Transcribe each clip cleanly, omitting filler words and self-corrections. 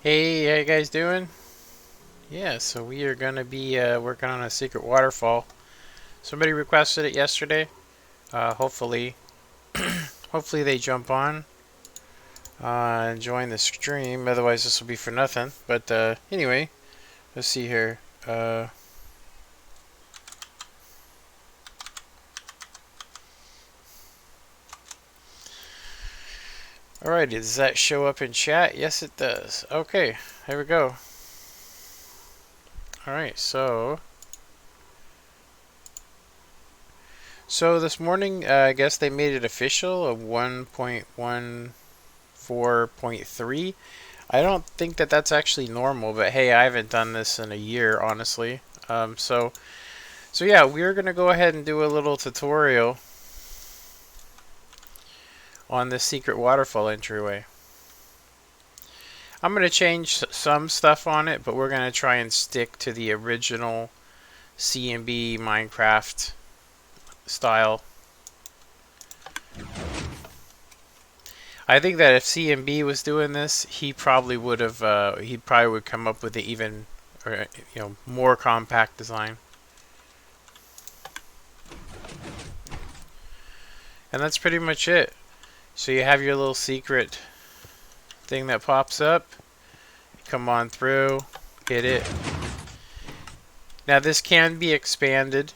Hey, how you guys doing? Yeah, so we are gonna be working on a secret waterfall. Somebody requested it yesterday. Hopefully, hopefully they jump on and join the stream. Otherwise, this will be for nothing. But anyway, let's see here. Alright, does that show up in chat? Yes, it does. Okay, there we go. Alright, so this morning, I guess they made it official of 1.14.3. I don't think that that's actually normal, but hey, I haven't done this in a year, honestly. So yeah, we're gonna go ahead and do a little tutorial on this secret waterfall entryway. I'm gonna change some stuff on it, but we're gonna try and stick to the original C&B Minecraft style. I think that if C&B was doing this, he probably would have. He probably would come up with an even, or more compact design. And that's pretty much it. So you have your little secret thing that pops up. Come on through, hit it. Now this can be expanded.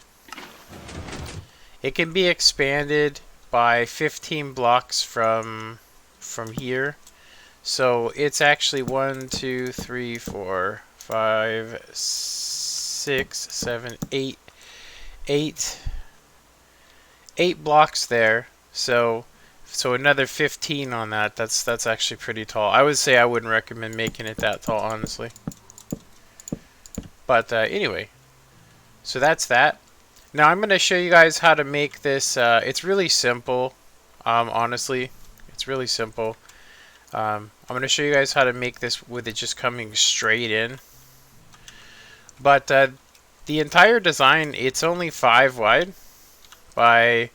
It can be expanded by 15 blocks from here. So it's actually 1, 2, 3, 4, 5, 6, 7, 8, 8 blocks there. So another 15 on that. That's actually pretty tall. I would say I wouldn't recommend making it that tall, honestly. But anyway, so that's that. Now I'm going to show you guys how to make this. It's really simple. Honestly, it's really simple. I'm going to show you guys how to make this with it just coming straight in. But the entire design, it's only 5 wide by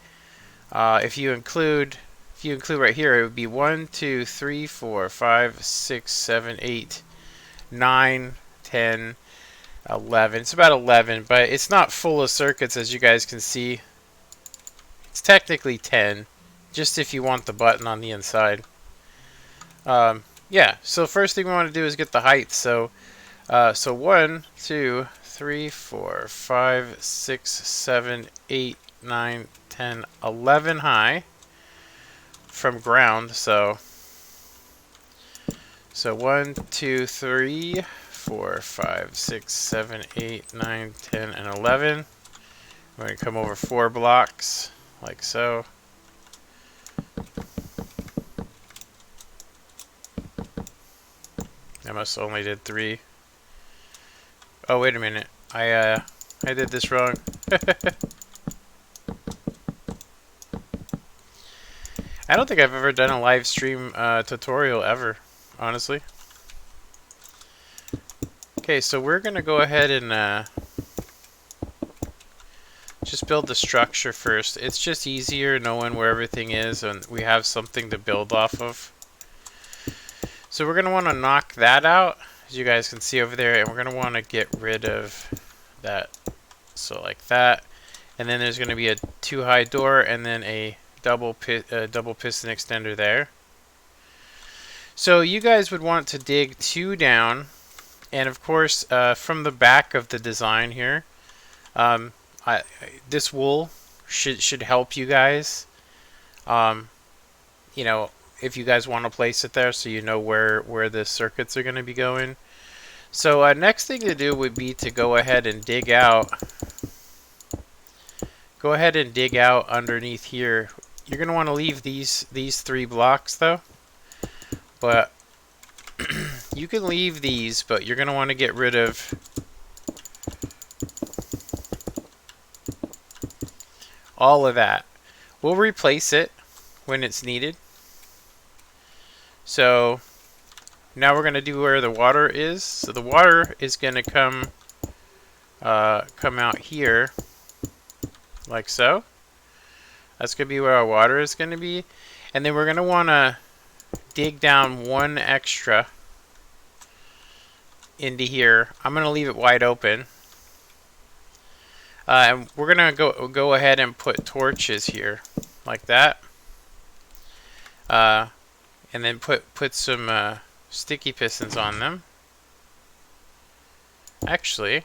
if you include right here, it would be 1, 2, 3, 4, 5, 6, 7, 8, 9, 10, 11. It's about 11, but it's not full of circuits, as you guys can see. It's technically 10, just if you want the button on the inside. Yeah, so first thing we want to do is get the height. So 1, 2, 3, 4, 5, 6, 7, 8, 9, 10, 11 high from ground. So 1, 2, 3, 4, 5, 6, 7, 8, 9, 10, and 11. We're going to come over 4 blocks, like so. I must only did 3. Oh, wait a minute. I did this wrong. I don't think I've ever done a live stream tutorial ever, honestly. Okay, so we're going to go ahead and just build the structure first. It's just easier knowing where everything is and we have something to build off of. So we're going to want to knock that out, as you guys can see over there, and we're going to want to get rid of that. So like that. And then there's going to be a 2 high door and then a double piston extender there. So you guys would want to dig 2 down, and of course from the back of the design here, this wool should help you guys. You know, if you guys want to place it there, so you know where the circuits are going to be going. So next thing to do would be to go ahead and dig out. Go ahead and dig out underneath here. You're going to want to leave these 3 blocks though. But you can leave these, but you're going to want to get rid of all of that. We'll replace it when it's needed. So now we're going to do where the water is. So the water is going to come out here, like so. That's going to be where our water is going to be. And then we're going to want to dig down 1 extra into here. I'm going to leave it wide open. And we're going to go ahead and put torches here, like that. And then put some sticky pistons on them. Actually,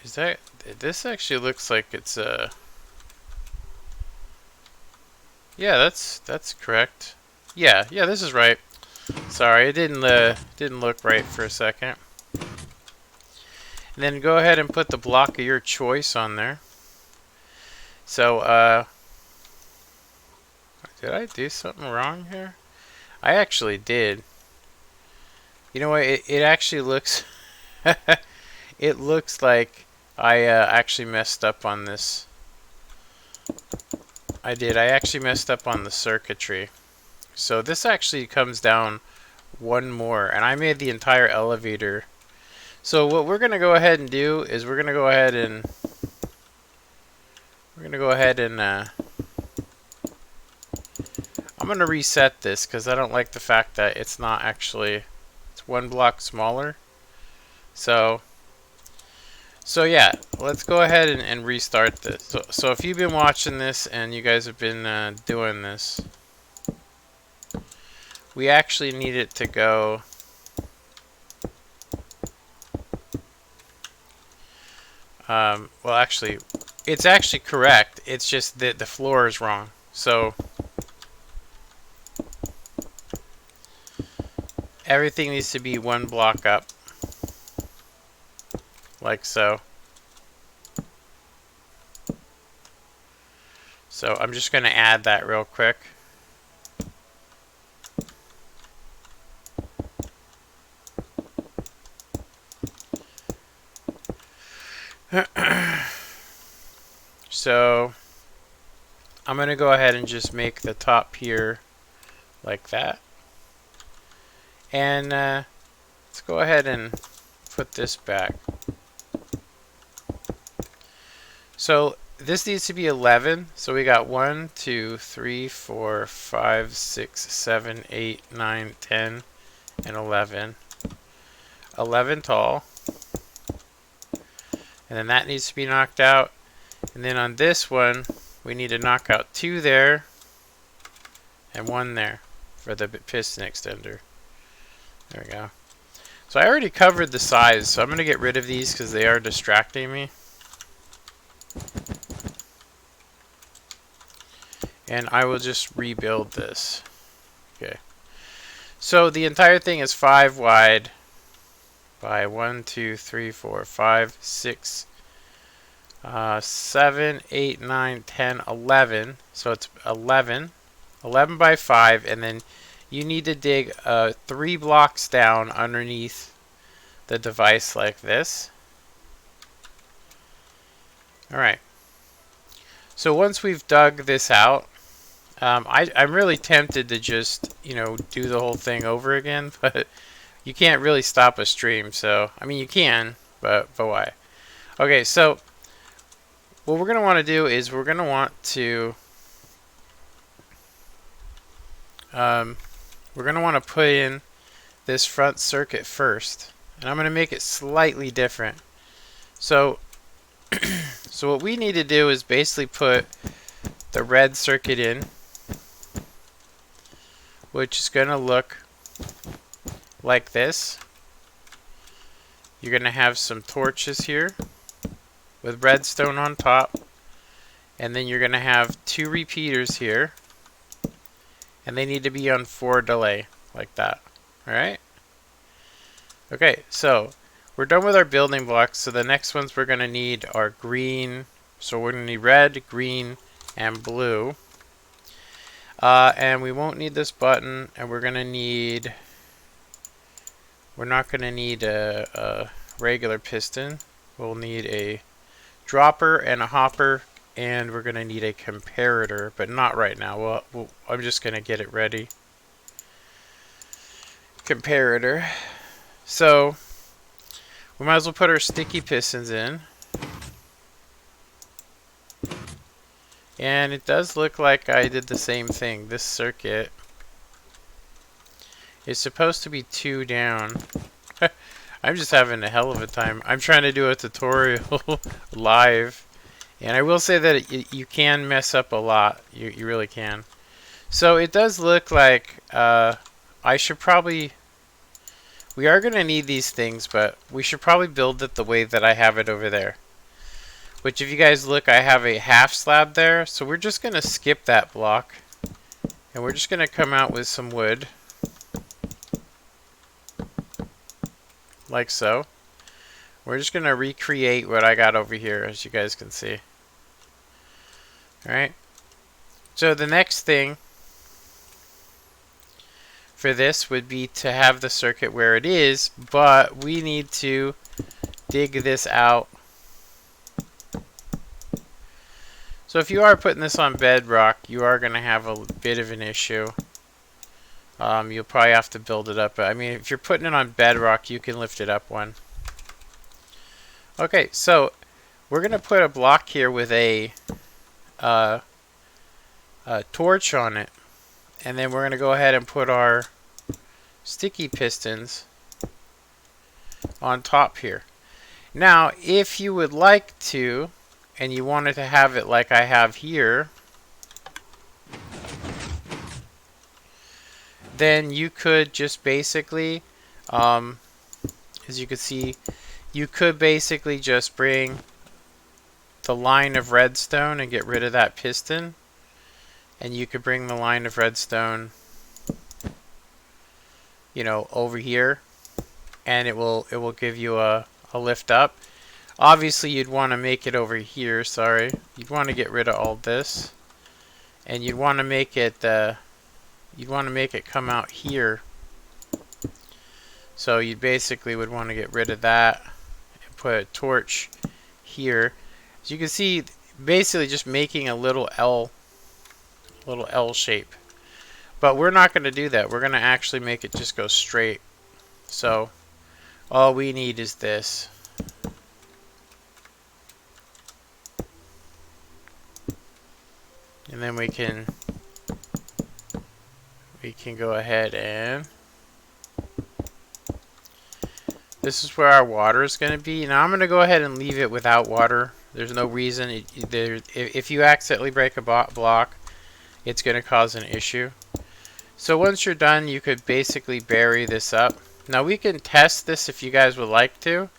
this actually looks like it's yeah, that's correct. Yeah, this is right. Sorry, it didn't look right for a second. And then go ahead and put the block of your choice on there. So, did I do something wrong here? I actually did. You know what? It actually looks it looks like I actually messed up on this. I did. I actually messed up on the circuitry. So this actually comes down one more, and I made the entire elevator. So what we're gonna go ahead and do is we're gonna go ahead and I'm gonna reset this because I don't like the fact that it's not actually, it's one block smaller. So yeah, let's go ahead and restart this. So if you've been watching this and you guys have been doing this, we actually need it to go well, actually, it's actually correct. It's just that the floor is wrong. So everything needs to be one block up, like so. So I'm just going to add that real quick. So I'm going to go ahead and just make the top here like that. And let's go ahead and put this back. So this needs to be 11. So we got 1, 2, 3, 4, 5, 6, 7, 8, 9, 10, and 11. 11 tall. And then that needs to be knocked out. And then on this one, we need to knock out 2 there and 1 there for the piston extender. There we go. So I already covered the size, so I'm going to get rid of these because they are distracting me. And I will just rebuild this. Okay. So the entire thing is 5 wide by 1, 2, 3, 4, 5, 6, 7, 8, 9, 10, 11. So it's 11 by 5, and then you need to dig 3 blocks down underneath the device like this. Alright. So once we've dug this out, I'm really tempted to just, do the whole thing over again, but you can't really stop a stream, so, I mean, you can, but why? Okay, so what we're going to want to do is we're going to want to put in this front circuit first, and I'm going to make it slightly different. So so what we need to do is basically put the red circuit in, which is going to look like this. You're going to have some torches here with redstone on top, and then you're going to have 2 repeaters here, and they need to be on 4 delay, like that. Alright? Okay, so we're done with our building blocks, so the next ones we're going to need are green. So we're going to need red, green, and blue. And we won't need this button, and we're not going to need a regular piston. We'll need a dropper and a hopper, and we're going to need a comparator, but not right now. I'm just going to get it ready. Comparator. So we might as well put our sticky pistons in. And it does look like I did the same thing. This circuit is supposed to be 2 down. I'm just having a hell of a time. I'm trying to do a tutorial live, and I will say that you can mess up a lot. You really can. So it does look like I should probably... We are going to need these things, but we should probably build it the way that I have it over there. Which, if you guys look, I have a half slab there. So we're just going to skip that block. And we're just going to come out with some wood. Like so. We're just going to recreate what I got over here, as you guys can see. Alright. So the next thing for this would be to have the circuit where it is, but we need to dig this out. So if you are putting this on bedrock, you are going to have a bit of an issue. You'll probably have to build it up. But I mean, if you're putting it on bedrock, you can lift it up one. Okay, so we're going to put a block here with a torch on it. And then we're going to go ahead and put our sticky pistons on top here. Now, if you would like to, and you wanted to have it like I have here, then you could just basically, as you can see, you could basically just bring the line of redstone and get rid of that piston. And you could bring the line of redstone, you know, over here, and it will give you a lift up. Obviously, you'd want to make it over here. Sorry, you'd want to get rid of all this, and you'd want to make it come out here. So you basically would want to get rid of that and put a torch here. As you can see, basically just making a little L shape. But we're not going to do that. We're going to actually make it just go straight. So all we need is this. And then we can go ahead and this is where our water is going to be. Now I'm going to go ahead and leave it without water. There's no reason. If you accidentally break a block, it's going to cause an issue. So once you're done, you could basically bury this up. Now we can test this if you guys would like to,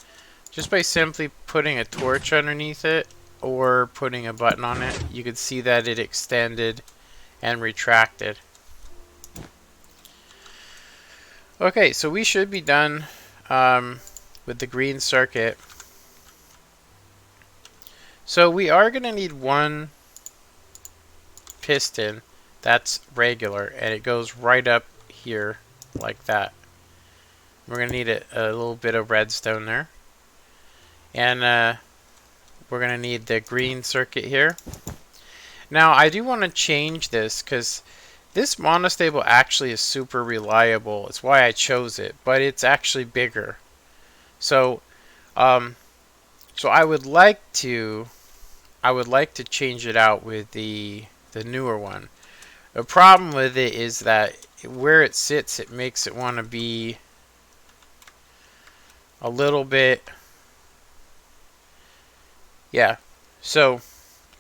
just by simply putting a torch underneath it or putting a button on it. You can see that it extended and retracted. Okay, so we should be done with the green circuit. So we are going to need one piston that's regular, and it goes right up here like that. We're going to need a little bit of redstone there. And we're going to need the green circuit here. Now, I do want to change this because this monostable actually is super reliable. It's why I chose it, but it's actually bigger. So, so I would like to change it out with the newer one. The problem with it is that where it sits, it makes it want to be a little bit, yeah. So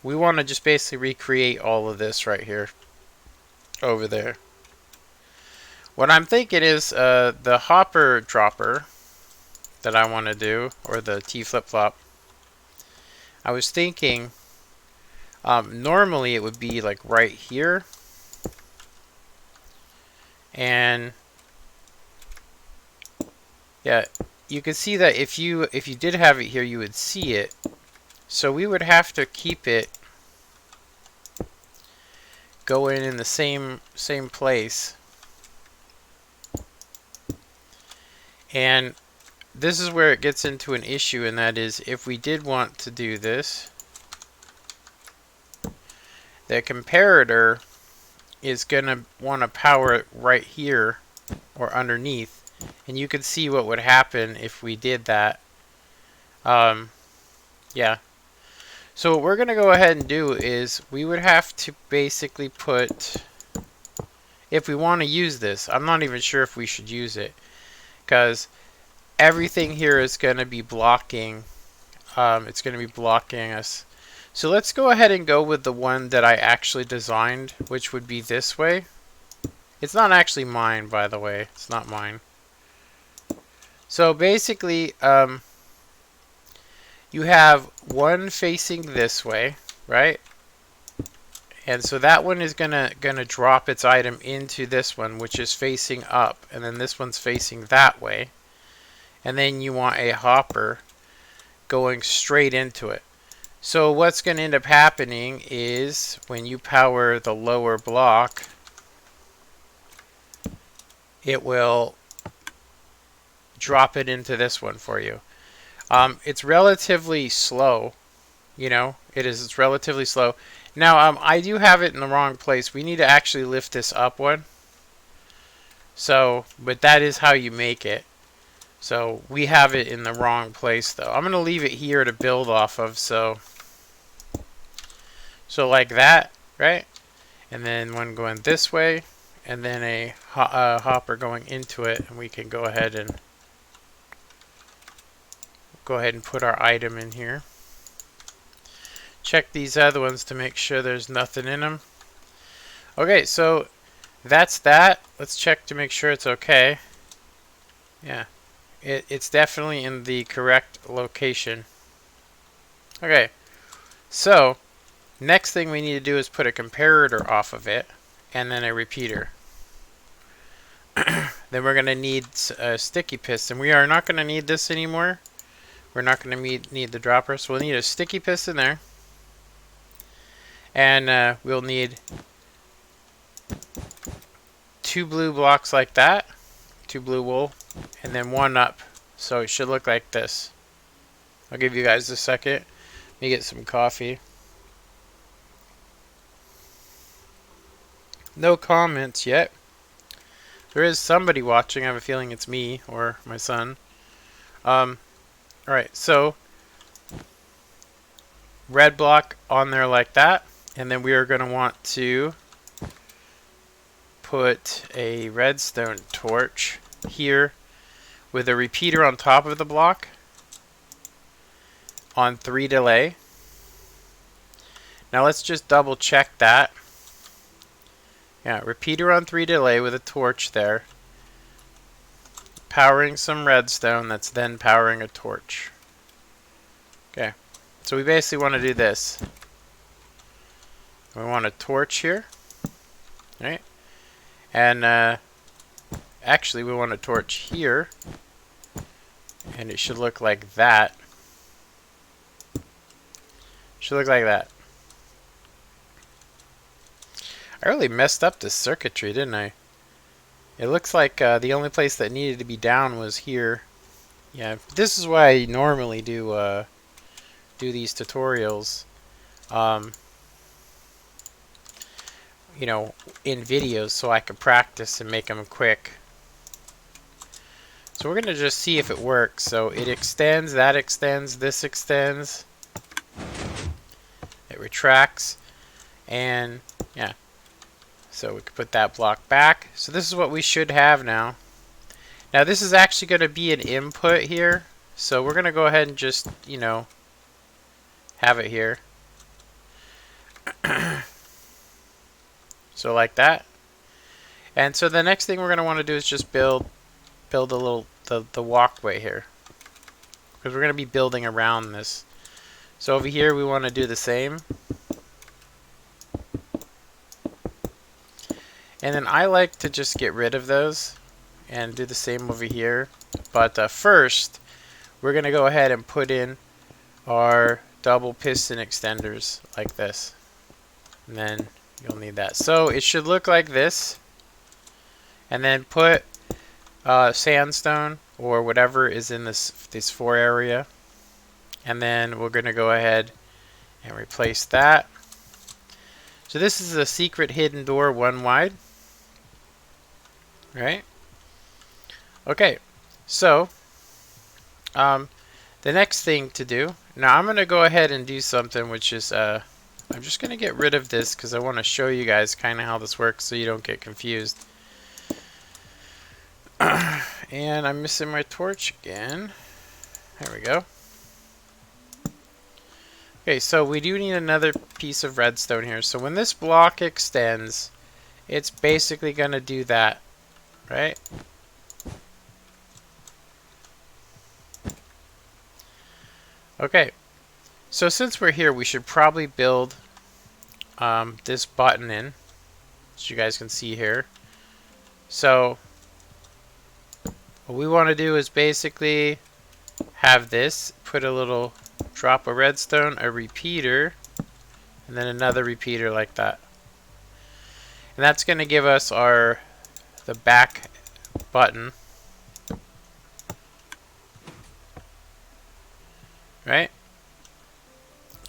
we want to just basically recreate all of this right here over there. What I'm thinking is the hopper dropper that I want to do, or the T flip-flop, I was thinking normally it would be like right here, and yeah, you can see that if you did have it here, you would see it. So we would have to keep it going in the same place. And this is where it gets into an issue, and that is if we did want to do this, the comparator is going to want to power it right here or underneath. And you can see what would happen if we did that. Yeah. So what we're going to go ahead and do is we would have to basically put, if we want to use this, I'm not even sure if we should use it, because everything here is going to be blocking. It's going to be blocking us. So let's go ahead and go with the one that I actually designed, which would be this way. It's not actually mine, by the way. It's not mine. So basically, you have one facing this way, right? And so that one is gonna drop its item into this one, which is facing up, and then this one's facing that way. And then you want a hopper going straight into it. So what's going to end up happening is when you power the lower block, it will drop it into this one for you. It's relatively slow, you know, it's relatively slow. Now, I do have it in the wrong place. We need to actually lift this up one. So, but that is how you make it. So we have it in the wrong place though. I'm going to leave it here to build off of. So like that, right? And then one going this way, and then a hopper going into it, and we can go ahead and put our item in here. Check these other ones to make sure there's nothing in them. Okay, so that's that. Let's check to make sure it's okay. Yeah, it's definitely in the correct location. Okay, so next thing we need to do is put a comparator off of it, and then a repeater. Then we're going to need a sticky piston. We are not going to need this anymore. We're not going to need the dropper, so we'll need a sticky piston there. And we'll need 2 blue blocks like that, 2 blue wool, and then 1 up. So it should look like this. I'll give you guys a second. Let me get some coffee. No comments yet. There is somebody watching. I have a feeling it's me or my son. Alright, so red block on there like that. And then we are going to want to put a redstone torch here with a repeater on top of the block on 3 delay. Now let's just double check that. Yeah, repeater on 3 delay with a torch there. Powering some redstone that's then powering a torch. Okay, so we basically want to do this. We want a torch here. Right? And actually we want a torch here. And it should look like that. Should look like that. I really messed up this circuitry, didn't I? It looks like the only place that needed to be down was here. Yeah, this is why I normally do these tutorials. You know, in videos, so I can practice and make them quick. So we're gonna just see if it works. So it extends, that extends, this extends. It retracts, and yeah. So we can put that block back. So this is what we should have now. Now this is actually going to be an input here. So we're going to go ahead and just, you know, have it here. So like that. And so the next thing we're going to want to do is just build a little the walkway here. Because we're going to be building around this. So over here we want to do the same. And then I like to just get rid of those and do the same over here. But first, we're going to go ahead and put in our double piston extenders like this. And then you'll need that. So it should look like this. And then put sandstone or whatever is in this 4 area. And then we're going to go ahead and replace that. So this is a secret hidden door 1 wide. Right? Okay, so the next thing to do, now I'm going to go ahead and do something which is, I'm just going to get rid of this because I want to show you guys kind of how this works so you don't get confused. And I'm missing my torch again. There we go. Okay, so we do need another piece of redstone here. So when this block extends, it's basically going to do that, right? Okay, so since we're here, we should probably build this button in, as you guys can see here. So what we want to do is basically have this, put a little drop of redstone, a repeater, and then another repeater like that. And that's going to give us the back button, right?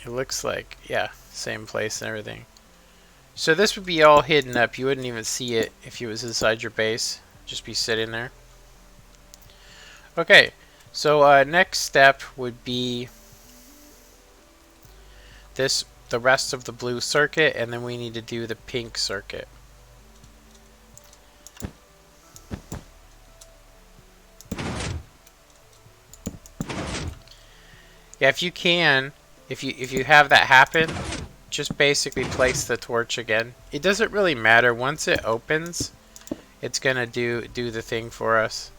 It looks like, yeah, same place and everything. So this would be all hidden up. You wouldn't even see it if it was inside your base. Just be sitting there. Okay, so next step would be the rest of the blue circuit, and then we need to do the pink circuit. Yeah, if you can, if you have that happen, just basically place the torch again. It doesn't really matter. Once it opens, it's gonna do the thing for us.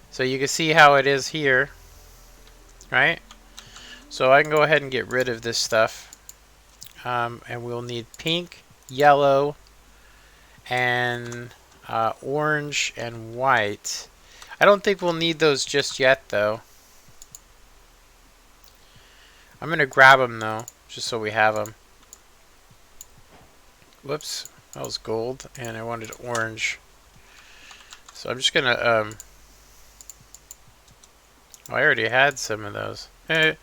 So you can see how it is here, right? So I can go ahead and get rid of this stuff, and we'll need pink, yellow, and orange and white. I don't think we'll need those just yet, though. I'm gonna grab them though, just so we have them. Whoops, that was gold, and I wanted orange. So I'm just gonna oh, I already had some of those. Hey.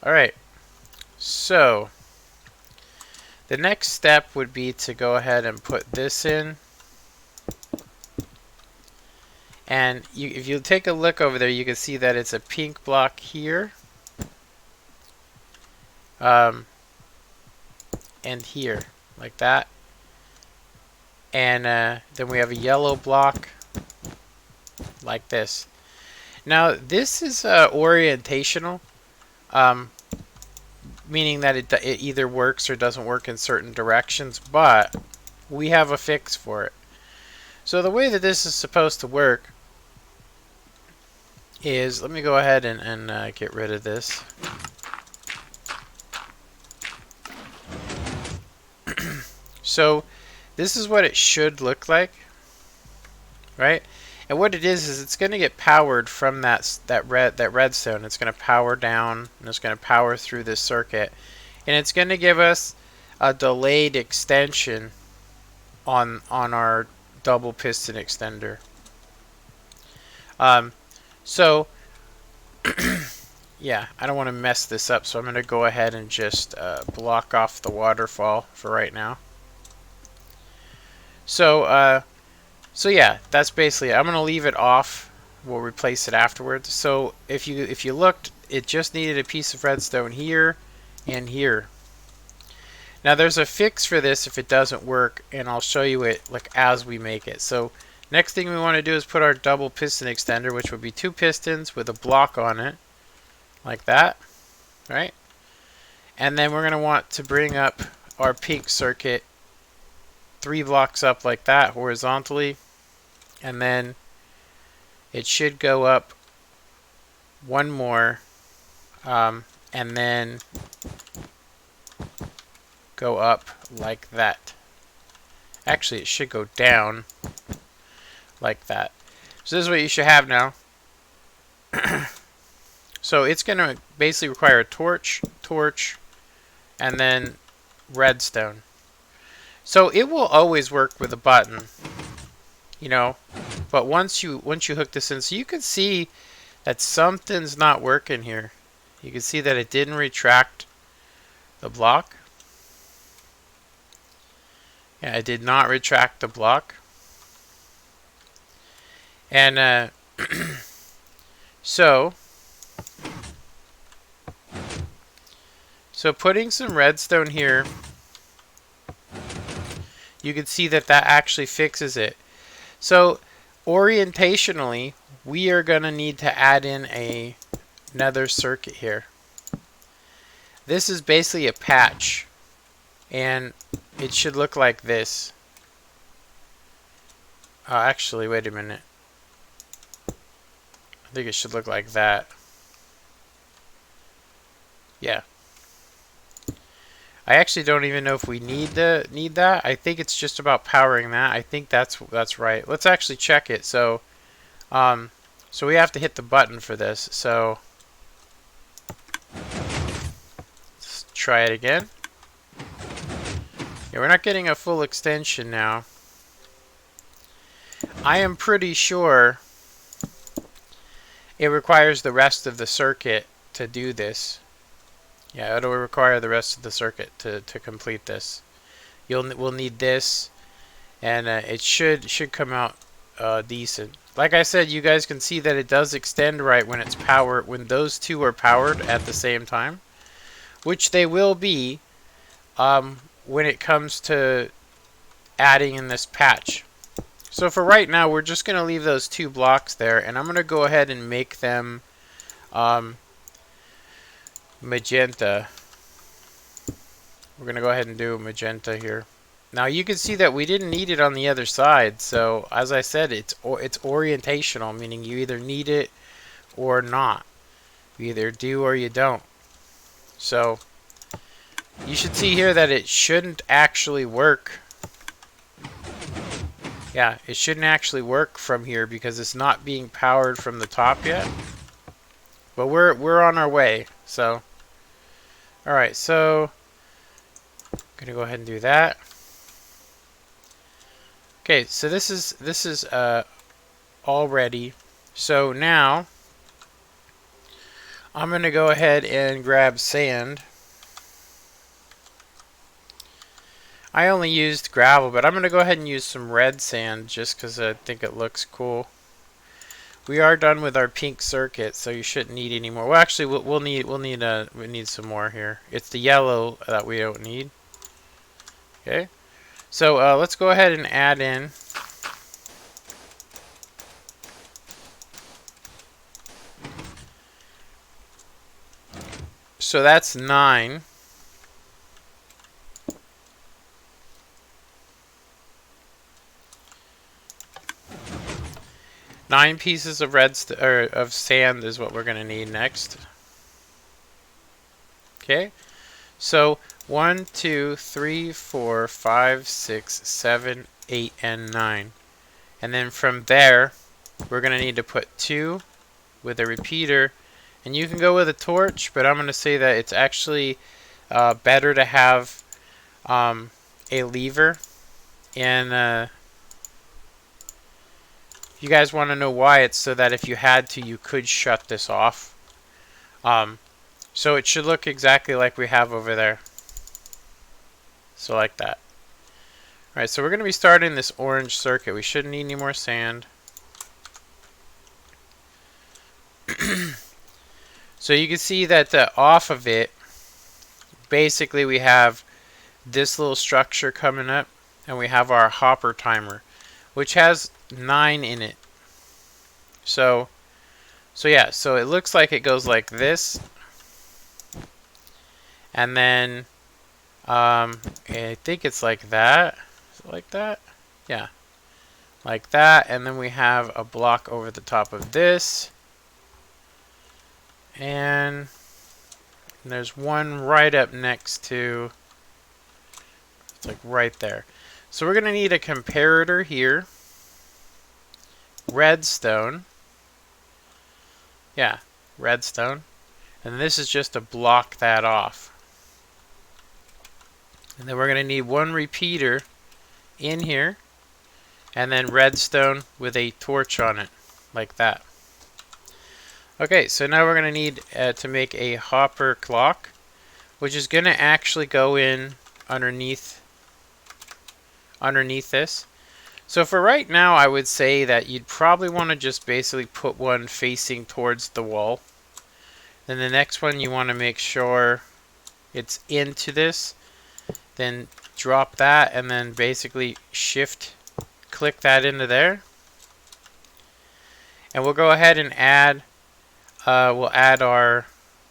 Alright, so the next step would be to go ahead and put this in. And if you take a look over there, you can see that it's a pink block here. And here, like that. And then we have a yellow block, like this. Now, this is orientational, meaning that it either works or doesn't work in certain directions, but we have a fix for it. So the way that this is supposed to work is, let me go ahead and get rid of this. So this is what it should look like, right? And what it is it's going to get powered from that redstone. It's going to power down, and it's going to power through this circuit, and it's going to give us a delayed extension on our double piston extender. So yeah, I don't want to mess this up, so I'm going to go ahead and just block off the waterfall for right now. So yeah, that's basically it. I'm going to leave it off. We'll replace it afterwards. So if you looked, it just needed a piece of redstone here and here. Now there's a fix for this if it doesn't work, and I'll show you it like as we make it. So next thing we want to do is put our double piston extender, which would be 2 pistons with a block on it, like that, right? And then we're going to want to bring up our pink circuit 3 blocks up like that horizontally, and then it should go up one more, and then go up like that. Actually, it should go down like that. So this is what you should have now. So it's going to basically require a torch, and then redstone. So it will always work with a button, you know, but once you hook this in, so you can see that something's not working here. You can see that it didn't retract the block. Yeah, it did not retract the block. And so putting some redstone here, you can see that actually fixes it. So orientationally, we are going to need to add in another circuit here. This is basically a patch, and it should look like this. Actually, wait a minute. I think it should look like that. Yeah. I actually don't even know if we need that. I think it's just about powering that. I think that's right. Let's actually check it. So we have to hit the button for this. So let's try it again. Yeah, we're not getting a full extension now. I am pretty sure it requires the rest of the circuit to do this. Yeah, it'll require the rest of the circuit to complete this. We'll need this, and it should come out decent. Like I said, you guys can see that it does extend right when it's powered, when those two are powered at the same time, which they will be when it comes to adding in this patch. So for right now, we're just going to leave those two blocks there, and I'm going to go ahead and make them magenta. We're going to go ahead and do magenta here. Now you can see that we didn't need it on the other side, so as I said, it's orientational, meaning you either need it or not. You either do or you don't. So you should see here that it shouldn't actually work. Yeah, it shouldn't actually work from here because it's not being powered from the top yet. But we're on our way. So, all right. So, I'm gonna go ahead and do that. Okay. So this is all ready. So now I'm gonna go ahead and grab sand. I only used gravel, but I'm going to go ahead and use some red sand just because I think it looks cool. We are done with our pink circuit, so you shouldn't need any more. Well, actually, we'll need some more here. It's the yellow that we don't need. Okay, so let's go ahead and add in. So that's 9. 9 pieces of of sand is what we're going to need next. Okay, so 1, 2, 3, 4, 5, 6, 7, 8, and 9. And then from there, we're going to need to put 2 with a repeater. And you can go with a torch, but I'm going to say that it's actually better to have a lever. And you guys want to know why? It's so that if you had to, you could shut this off. So it should look exactly like we have over there. So like that. Alright, so we're going to be starting this orange circuit. We shouldn't need any more sand. So you can see that off of it, basically we have this little structure coming up, and we have our hopper timer, which has 9 in it. So yeah, so it looks like it goes like this, and then I think it's like that. Is it like that? Yeah, like that, and then we have a block over the top of this, and there's one right up next to, it's like right there. So we're going to need a comparator here, redstone, yeah, redstone, and this is just to block that off. And then we're going to need one repeater in here, and then redstone with a torch on it, like that. Okay, so now we're going to need to make a hopper clock, which is going to actually go in underneath this. So for right now, I would say that you'd probably want to just basically put one facing towards the wall. Then the next one, you want to make sure it's into this. Then drop that, and then basically shift click that into there. And we'll go ahead and add, we'll add our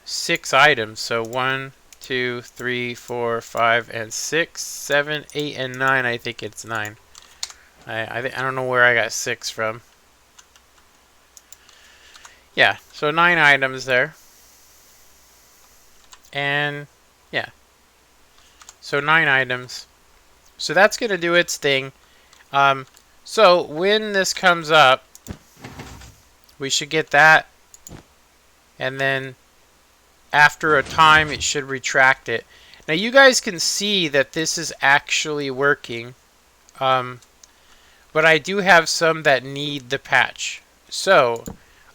6 items. So 1, 2, 3, 4, 5, and 6, 7, 8, and 9. I think it's 9. I don't know where I got 6 from. Yeah, so 9 items there. And yeah, so 9 items. So that's going to do its thing. So when this comes up, we should get that. And then after a time, it should retract it. Now you guys can see that this is actually working. But I do have some that need the patch. So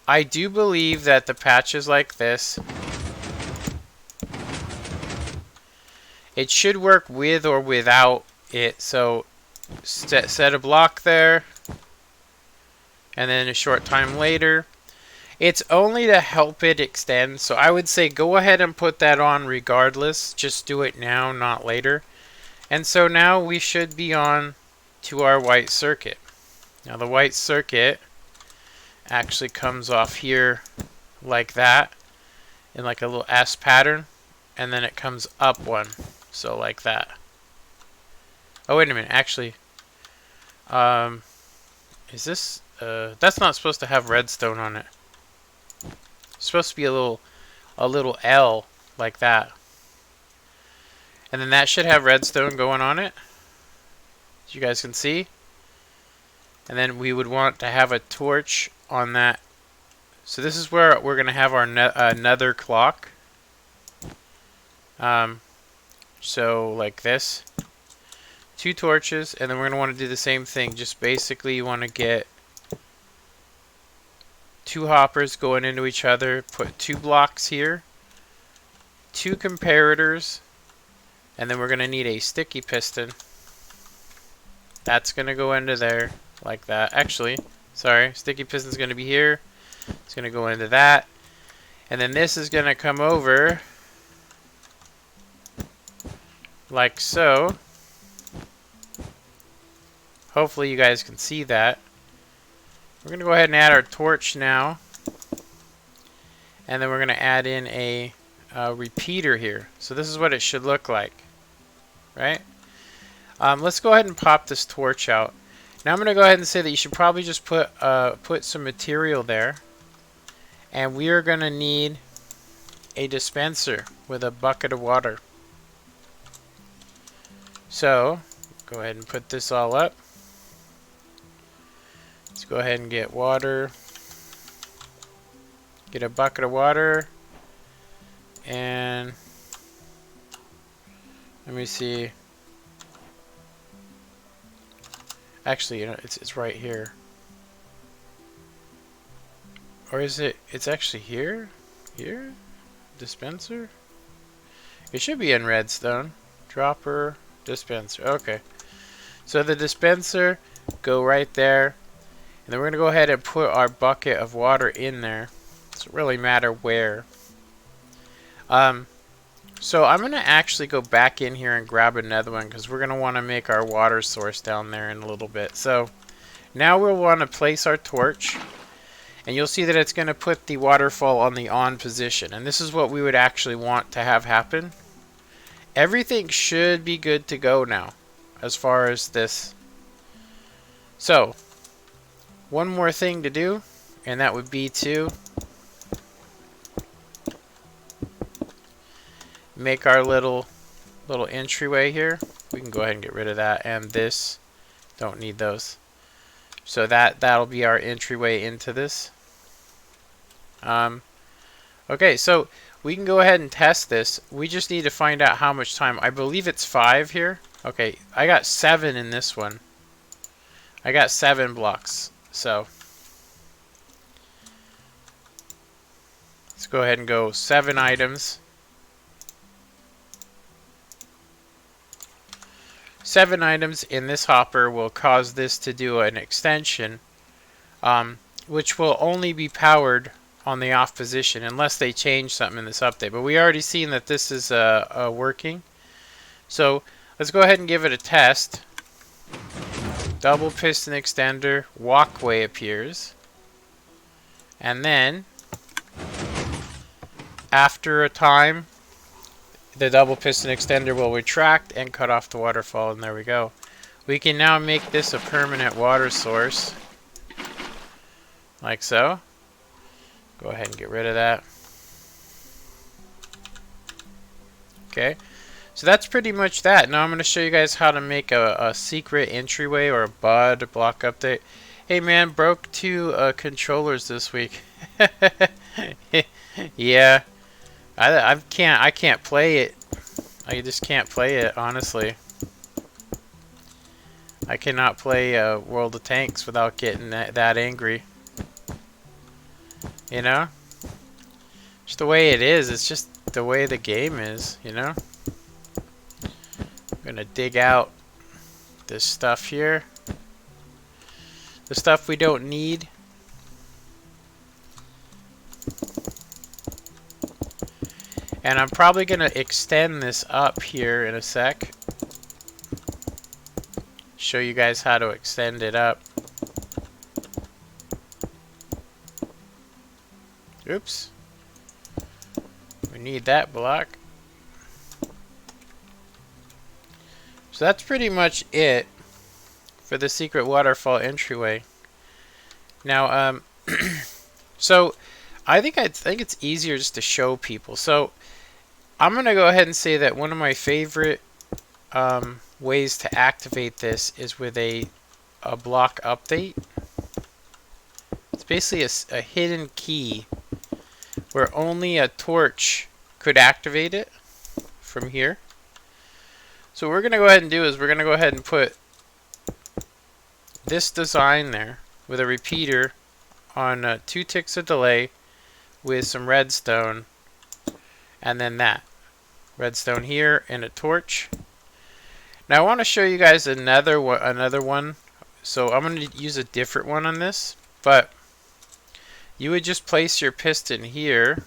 I do believe that the patch is like this. It should work with or without it. So set a block there. And then a short time later. It's only to help it extend. So I would say go ahead and put that on regardless. Just do it now, not later. And so now we should be on to our white circuit. Now the white circuit actually comes off here like that in like a little S pattern, and then it comes up one, so like that. Oh wait a minute, actually, is this that's not supposed to have redstone on it. It's supposed to be a little L like that, and then that should have redstone going on it, as you guys can see. And then we would want to have a torch on that. So this is where we're going to have our nether clock. So like this. 2 torches, and then we're going to want to do the same thing. Just basically you want to get 2 hoppers going into each other. Put 2 blocks here. 2 comparators. And then we're going to need a sticky piston. That's going to go into there. Like that. Actually, sorry, sticky piston's going to be here. It's going to go into that. And then this is going to come over like so. Hopefully you guys can see that. We're going to go ahead and add our torch now. And then we're going to add in a repeater here. So this is what it should look like. Right? Let's go ahead and pop this torch out. Now I'm going to go ahead and say that you should probably just put some material there. And we are going to need a dispenser with a bucket of water. So, go ahead and put this all up. Let's go ahead and get water. Get a bucket of water. And let me see. Actually, you know, it's right here. Or is it? It's actually here? Here? Dispenser? It should be in redstone. Dropper, dispenser. Okay. So the dispenser, go right there. And then we're going to go ahead and put our bucket of water in there. It doesn't really matter where. So I'm going to actually go back in here and grab another one, because we're going to want to make our water source down there in a little bit. So now we'll want to place our torch. And you'll see that it's going to put the waterfall on the on position. And this is what we would actually want to have happen. Everything should be good to go now as far as this. So, one more thing to do, and that would be to make our little entryway here. We can go ahead and get rid of that, and this, don't need those. So that'll be our entryway into this. Okay, so we can go ahead and test this. We just need to find out how much time. I believe it's 5 here. Okay, I got 7 in this one. I got 7 blocks. So let's go ahead and go 7 items. 7 items in this hopper will cause this to do an extension, which will only be powered on the off position unless they change something in this update. But we already seen that this is working. So let's go ahead and give it a test. Double piston extender walkway appears. And then, after a time, the double piston extender will retract and cut off the waterfall, and there we go. We can now make this a permanent water source, like so. Go ahead and get rid of that. Okay, so that's pretty much that. Now I'm going to show you guys how to make a secret entryway or a BUD block update. Hey man, broke 2 controllers this week. Yeah, I can't play it. I just can't play it, honestly. I cannot play World of Tanks without getting that angry. You know? Just the way it is. It's just the way the game is, you know? I'm gonna dig out this stuff here. The stuff we don't need. And I'm probably gonna extend this up here in a sec. Show you guys how to extend it up. Oops. We need that block. So that's pretty much it for the secret waterfall entryway. Now, so I think it's easier just to show people. So I'm gonna go ahead and say that one of my favorite ways to activate this is with a block update. It's basically a hidden key where only a torch could activate it from here. So what we're going to go ahead and do is we're going to go ahead and put this design there with a repeater on 2 ticks of delay with some redstone, and then that redstone here and a torch. Now I want to show you guys another one. So I'm going to use a different one on this, but you would just place your piston here.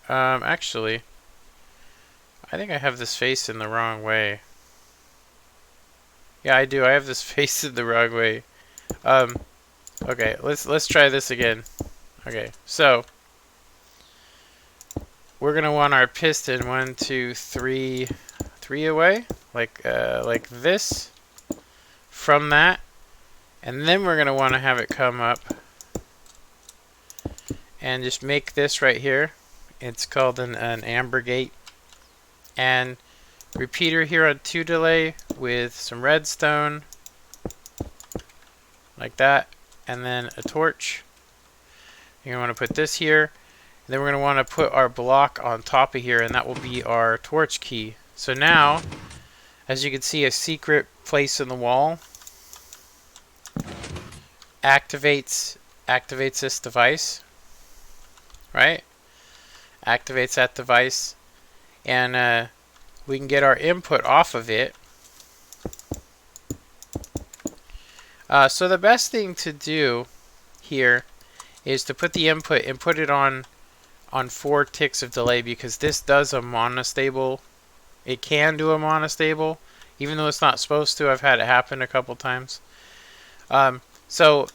Actually, I think I have this facing the wrong way. Yeah, I do. I have this facing the wrong way. Okay, let's try this again. Okay, so we're gonna want our piston 1, 2, 3 away, like this from that, and then we're gonna want to have it come up and just make this right here. It's called an amber gate, and repeater here on 2 delay with some redstone like that, and then a torch. You're gonna want to put this here. Then we're going to want to put our block on top of here, and that will be our torch key. So now, as you can see, a secret place in the wall activates this device, right? Activates that device, and we can get our input off of it. So the best thing to do here is to put the input and put it on 4 ticks of delay, because this does a monostable. It can do a monostable, even though it's not supposed to. I've had it happen a couple times. So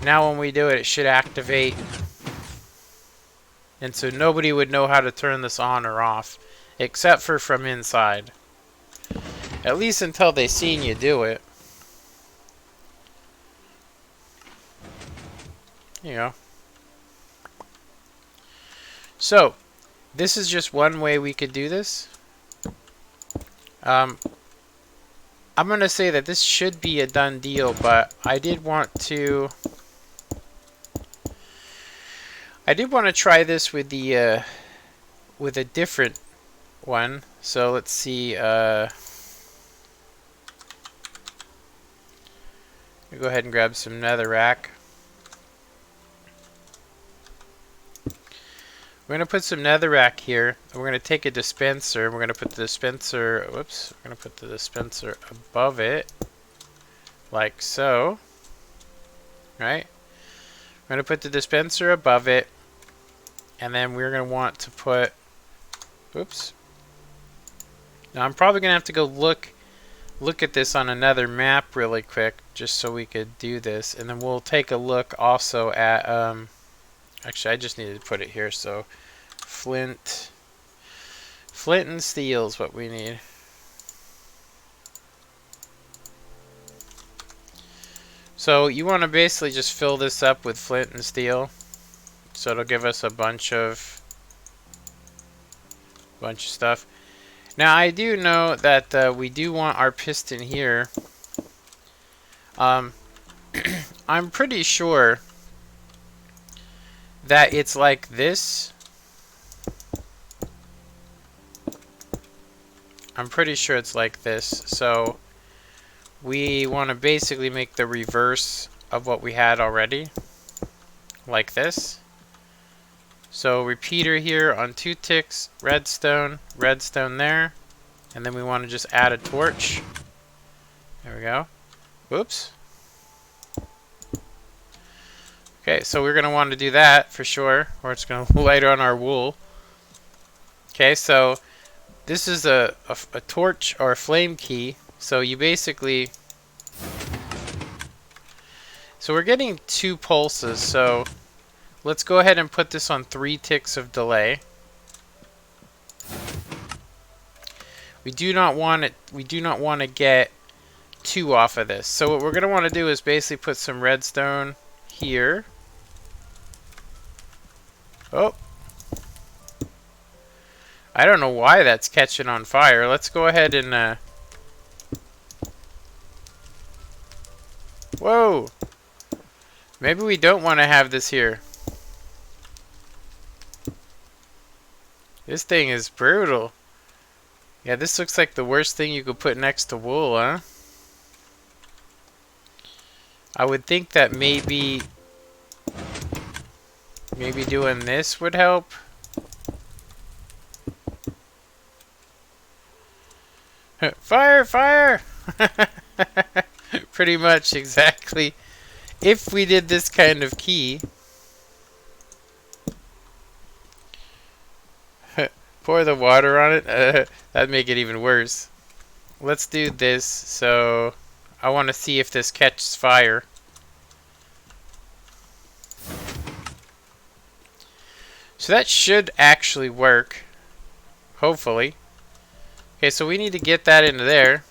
now when we do it, it should activate, and so nobody would know how to turn this on or off, except for from inside. At least until they seen you do it. There you go. So, this is just one way we could do this. I'm going to say that this should be a done deal, but I did want to try this with the with a different one. So let's see. Go ahead and grab some netherrack. We're going to put some netherrack here. We're going to take a dispenser. We're going to put the dispenser, whoops, we're going to put the dispenser above it, like so. Right? We're going to put the dispenser above it, and then we're going to want to put, whoops. Now I'm probably going to have to go look at this on another map really quick, just so we could do this. And then we'll take a look also at, actually I just needed to put it here, so flint and steel is what we need. So you want to basically just fill this up with flint and steel, so it'll give us a bunch of stuff. Now I do know that we do want our piston here. I'm pretty sure that it's like this. I'm pretty sure it's like this. So we want to basically make the reverse of what we had already, like this. So repeater here on 2 ticks, redstone there, and then we want to just add a torch. There we go. Whoops. Okay, so we're going to want to do that for sure, or it's going to light on our wool. Okay, so this is a torch or a flame key. So you basically... So we're getting 2 pulses, so let's go ahead and put this on 3 ticks of delay. We do not want to get 2 off of this. So what we're going to want to do is basically put some redstone here. Oh. I don't know why that's catching on fire. Let's go ahead and whoa. Maybe we don't want to have this here. This thing is brutal. Yeah, this looks like the worst thing you could put next to wool, huh? I would think that maybe doing this would help. Fire, fire! Pretty much, exactly. If we did this kind of key. Pour the water on it. That'd make it even worse. Let's do this. So I want to see if this catches fire. So that should actually work. Hopefully. Okay, so we need to get that into there.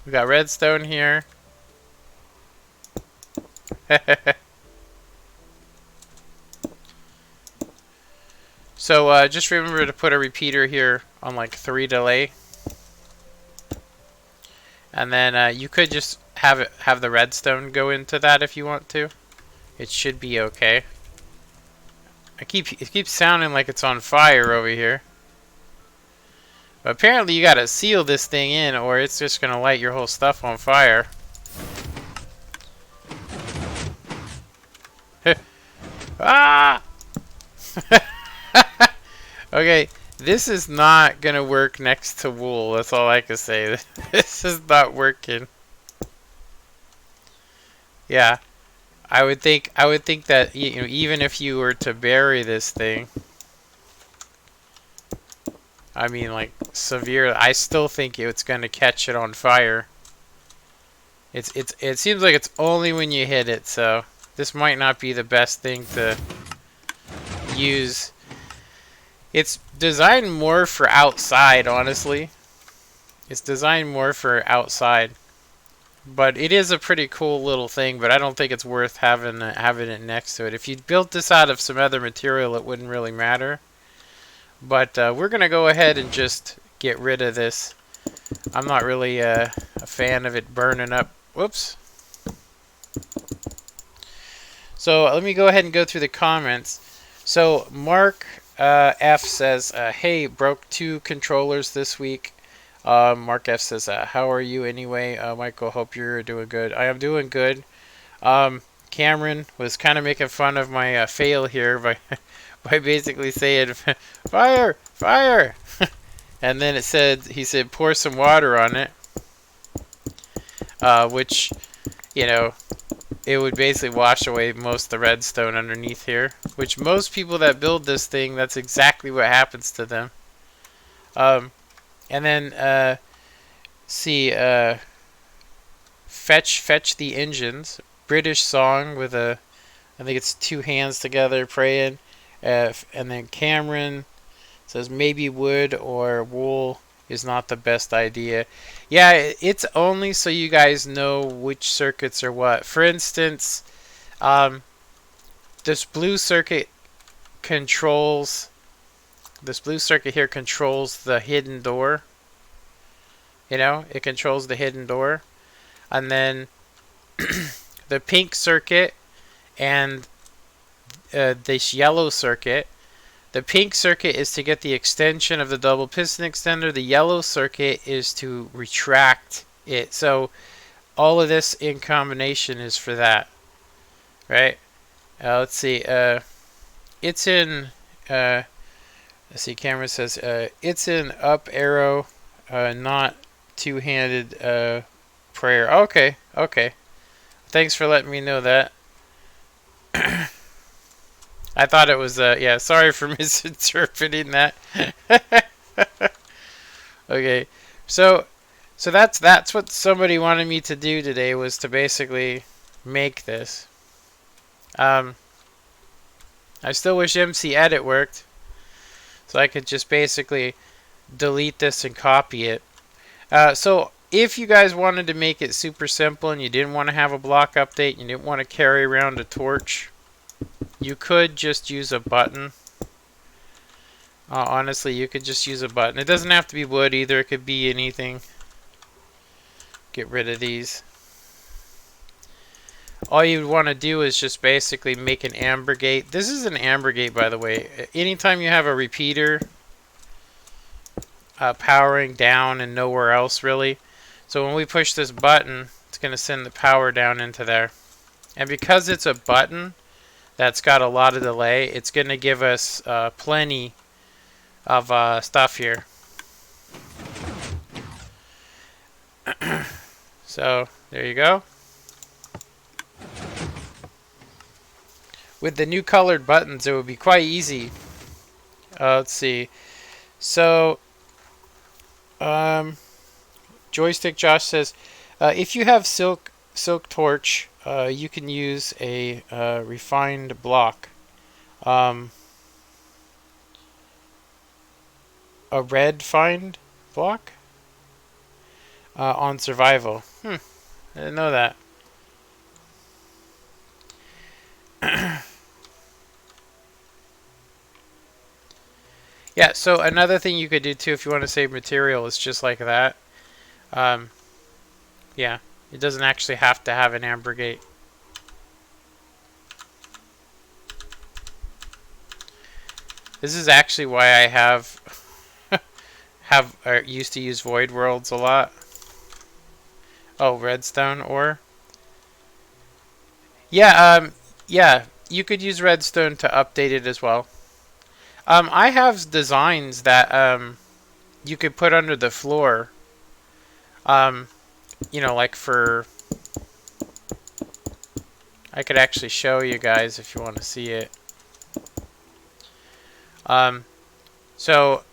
We got redstone here. So just remember to put a repeater here on like 3 delay. And then you could just have the redstone go into that if you want to. It should be okay. It keeps sounding like it's on fire over here. But apparently you gotta seal this thing in or it's just gonna light your whole stuff on fire. Ah! Okay, this is not gonna work next to wool. That's all I can say. This is not working. Yeah, I would think that even if you were to bury this thing, I mean like severe, I still think it's gonna catch it on fire. It seems like it's only when you hit it, so this might not be the best thing to use. It's designed more for outside, honestly. It's designed more for outside. But it is a pretty cool little thing, but I don't think it's worth having it next to it. If you built this out of some other material, it wouldn't really matter. But we're going to go ahead and just get rid of this. I'm not really a fan of it burning up. Whoops. So let me go ahead and go through the comments. So Mark F says, hey, broke 2 controllers this week. Mark F says, how are you anyway? Michael, hope you're doing good. I am doing good. Cameron was kind of making fun of my fail here by by basically saying, fire, fire. And then he said, pour some water on it. Which, it would basically wash away most of the redstone underneath here. Which most people that build this thing, that's exactly what happens to them. And then, fetch the engines. British song with a, I think it's two hands together praying. And then Cameron says maybe wood or wool is not the best idea. Yeah, it's only so you guys know which circuits are what. For instance, um, this blue circuit controls, this blue circuit here controls the hidden door. You know, it controls the hidden door. And then the pink circuit and this yellow circuit. The pink circuit is to get the extension of the double piston extender. The yellow circuit is to retract it. So all of this in combination is for that, right? Let's see. It's in. Let's see. Camera says it's in up arrow, not two-handed prayer. Okay. Okay. Thanks for letting me know that. I thought it was, yeah, sorry for misinterpreting that. Okay, so that's what somebody wanted me to do today, was to basically make this. I still wish MC Edit worked, so I could just basically delete this and copy it. So if you guys wanted to make it super simple and you didn't want to have a block update, you didn't want to carry around a torch, you could just use a button. Honestly, you could just use a button. It doesn't have to be wood either. It could be anything. Get rid of these. All you'd want to do is just basically make an amber gate. This is an amber gate, by the way. Anytime you have a repeater powering down and nowhere else, really. So when we push this button, it's going to send the power down into there. And because it's a button that's got a lot of delay, it's going to give us plenty of stuff here. So there you go. With the new colored buttons, it would be quite easy. Let's see. So Joystick Josh says, if you have silk torch, you can use a refined block. A red find block on survival. I didn't know that. Yeah, so another thing you could do too if you want to save material is just like that. Yeah, it doesn't actually have to have an amber gate. This is actually why I used to use void worlds a lot. Oh, redstone ore. Yeah, yeah, you could use redstone to update it as well. I have designs that you could put under the floor. You know, like for, I could actually show you guys if you want to see it. So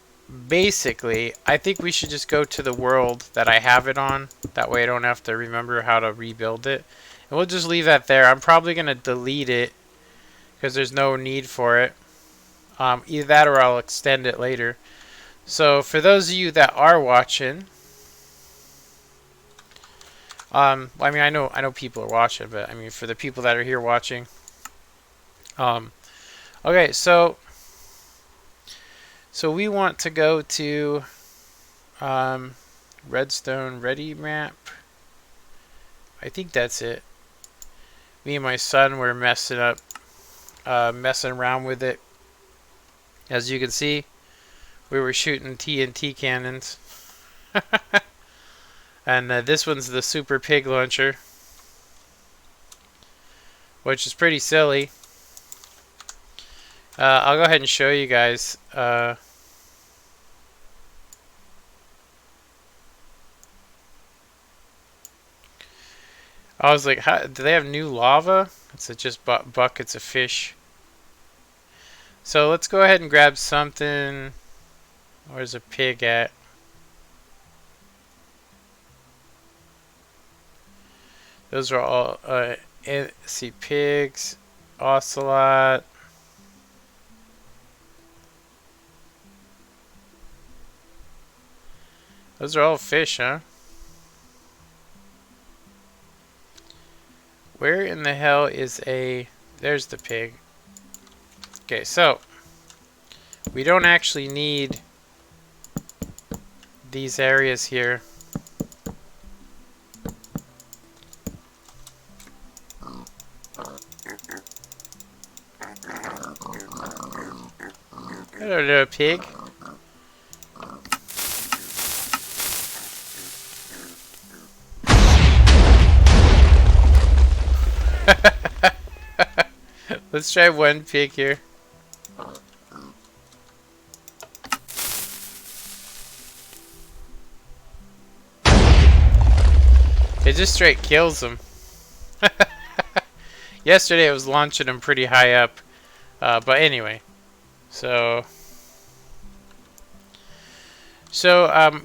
basically, I think we should just go to the world that I have it on. That way I don't have to remember how to rebuild it. And we'll just leave that there. I'm probably going to delete it because there's no need for it. Either that or I'll extend it later. So for those of you that are watching, I mean, I know people are watching, but I mean, for the people that are here watching, okay, so we want to go to redstone ready map. I think that's it. Me and my son were messing around with it. As you can see, we were shooting TNT cannons. And this one's the super pig launcher, which is pretty silly. I'll go ahead and show you guys. I was like, do they have new lava? It's just buckets of fish. So let's go ahead and grab something. Where's a pig at? Those are all, see, pigs, ocelot. Those are all fish, huh? Where in the hell is a... There's the pig. Okay, so we don't actually need these areas here. Hello, little pig. Let's try one pig here. It just straight kills them. Yesterday I was launching them pretty high up. But anyway. So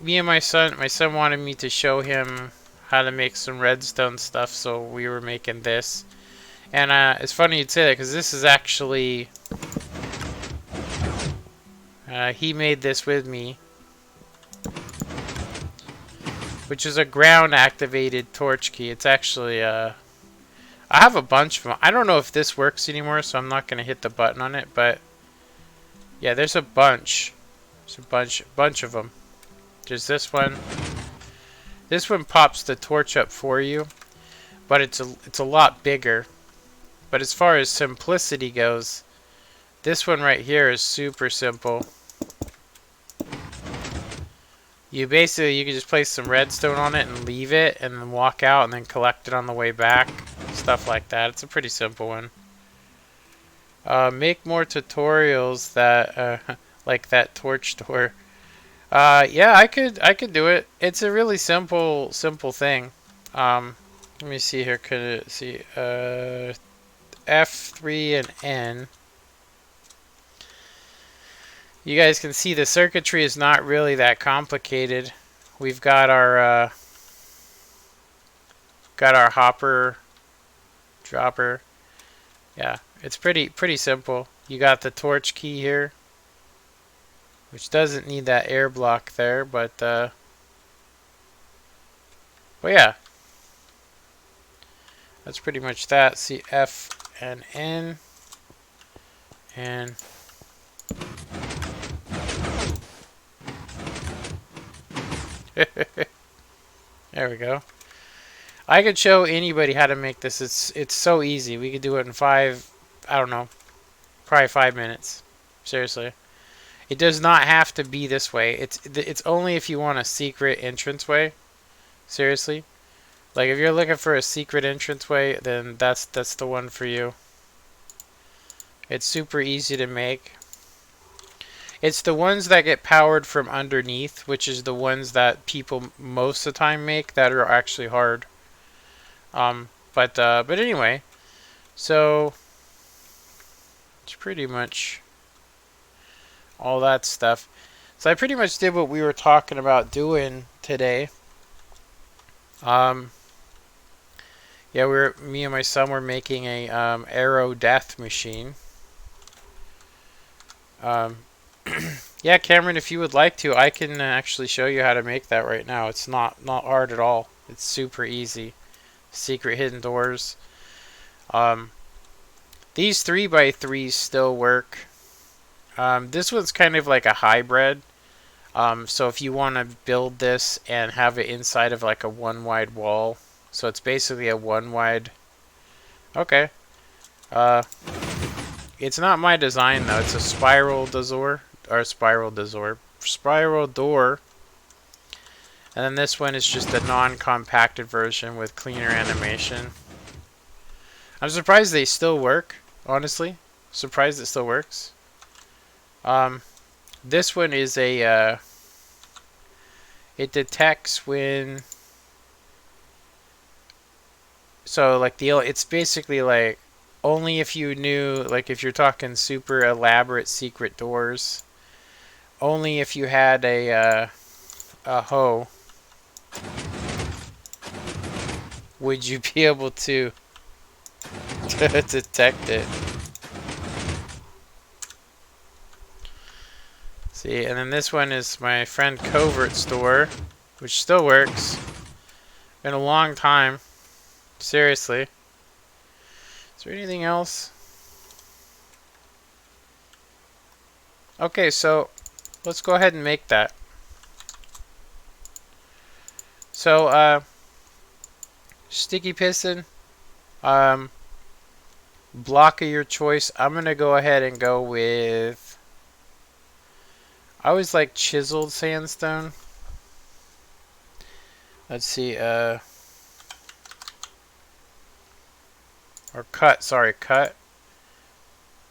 me and my son wanted me to show him how to make some redstone stuff, so we were making this. And it's funny you'd say that, because this is actually... he made this with me. Which is a ground-activated torch key. It's actually... I have a bunch of them. I don't know if this works anymore, so I'm not going to hit the button on it, but... Yeah, there's a bunch. There's a bunch of them. There's this one. This one pops the torch up for you, but it's a lot bigger. But as far as simplicity goes, this one right here is super simple. You can just place some redstone on it and leave it, and then walk out and then collect it on the way back. Stuff like that. It's a pretty simple one. Make more tutorials that like that torch door. Yeah, I could do it. It's a really simple thing. Let me see here. Could it see F3 and N. You guys can see the circuitry is not really that complicated. We've got our hopper, dropper. Yeah, it's pretty simple. You got the torch key here, which doesn't need that air block there, but yeah, that's pretty much that. See F and N, and there we go. I could show anybody how to make this. It's so easy. We could do it in I don't know, probably 5 minutes. Seriously. It does not have to be this way. It's only if you want a secret entranceway. Seriously. Like if you're looking for a secret entranceway, then that's the one for you. It's super easy to make. It's the ones that get powered from underneath, which is the ones that people most of the time make, that are actually hard. But anyway, so it's pretty much all that stuff. So I pretty much did what we were talking about doing today. Yeah, me and my son were making a arrow death machine. Yeah, Cameron, if you would like to, I can actually show you how to make that right now. It's not hard at all. It's super easy. Secret hidden doors. These 3x3s still work. This one's kind of like a hybrid. So if you want to build this and have it inside of like a one wide wall, so it's basically a one wide. Okay. It's not my design though. It's a spiral door. And then this one is just a non-compacted version with cleaner animation. I'm surprised they still work, honestly. Surprised it still works. This one is a, it detects when, so like it's basically like, only if you knew, like if you're talking super elaborate secret doors, only if you had a hoe. would you be able to detect it? See, and then this one is my friend Covert Store, which still works. Been a long time. Seriously. Is there anything else? Okay, so let's go ahead and make that. So, sticky piston, block of your choice. I'm gonna go ahead and go with, I always like chiseled sandstone. Let's see, or cut, sorry, cut.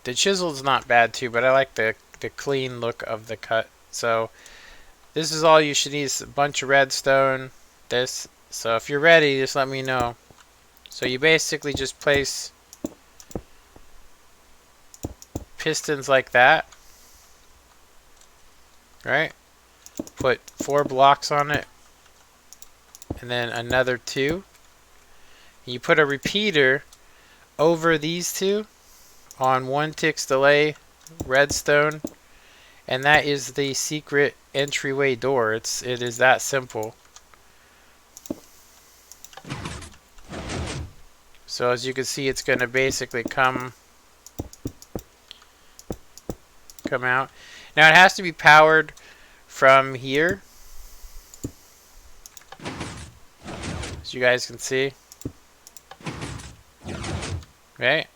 The chiseled's not bad too, but I like the clean look of the cut. So this is all you should need, is a bunch of redstone, this. So if you're ready, just let me know. So you basically just place pistons like that, right? Put 4 blocks on it, and then another 2. You put a repeater over these 2 on 1 ticks delay, redstone, and that is the secret entryway door. It is that simple. So as you can see, it's going to basically come out. Now it has to be powered from here, as you guys can see. Right?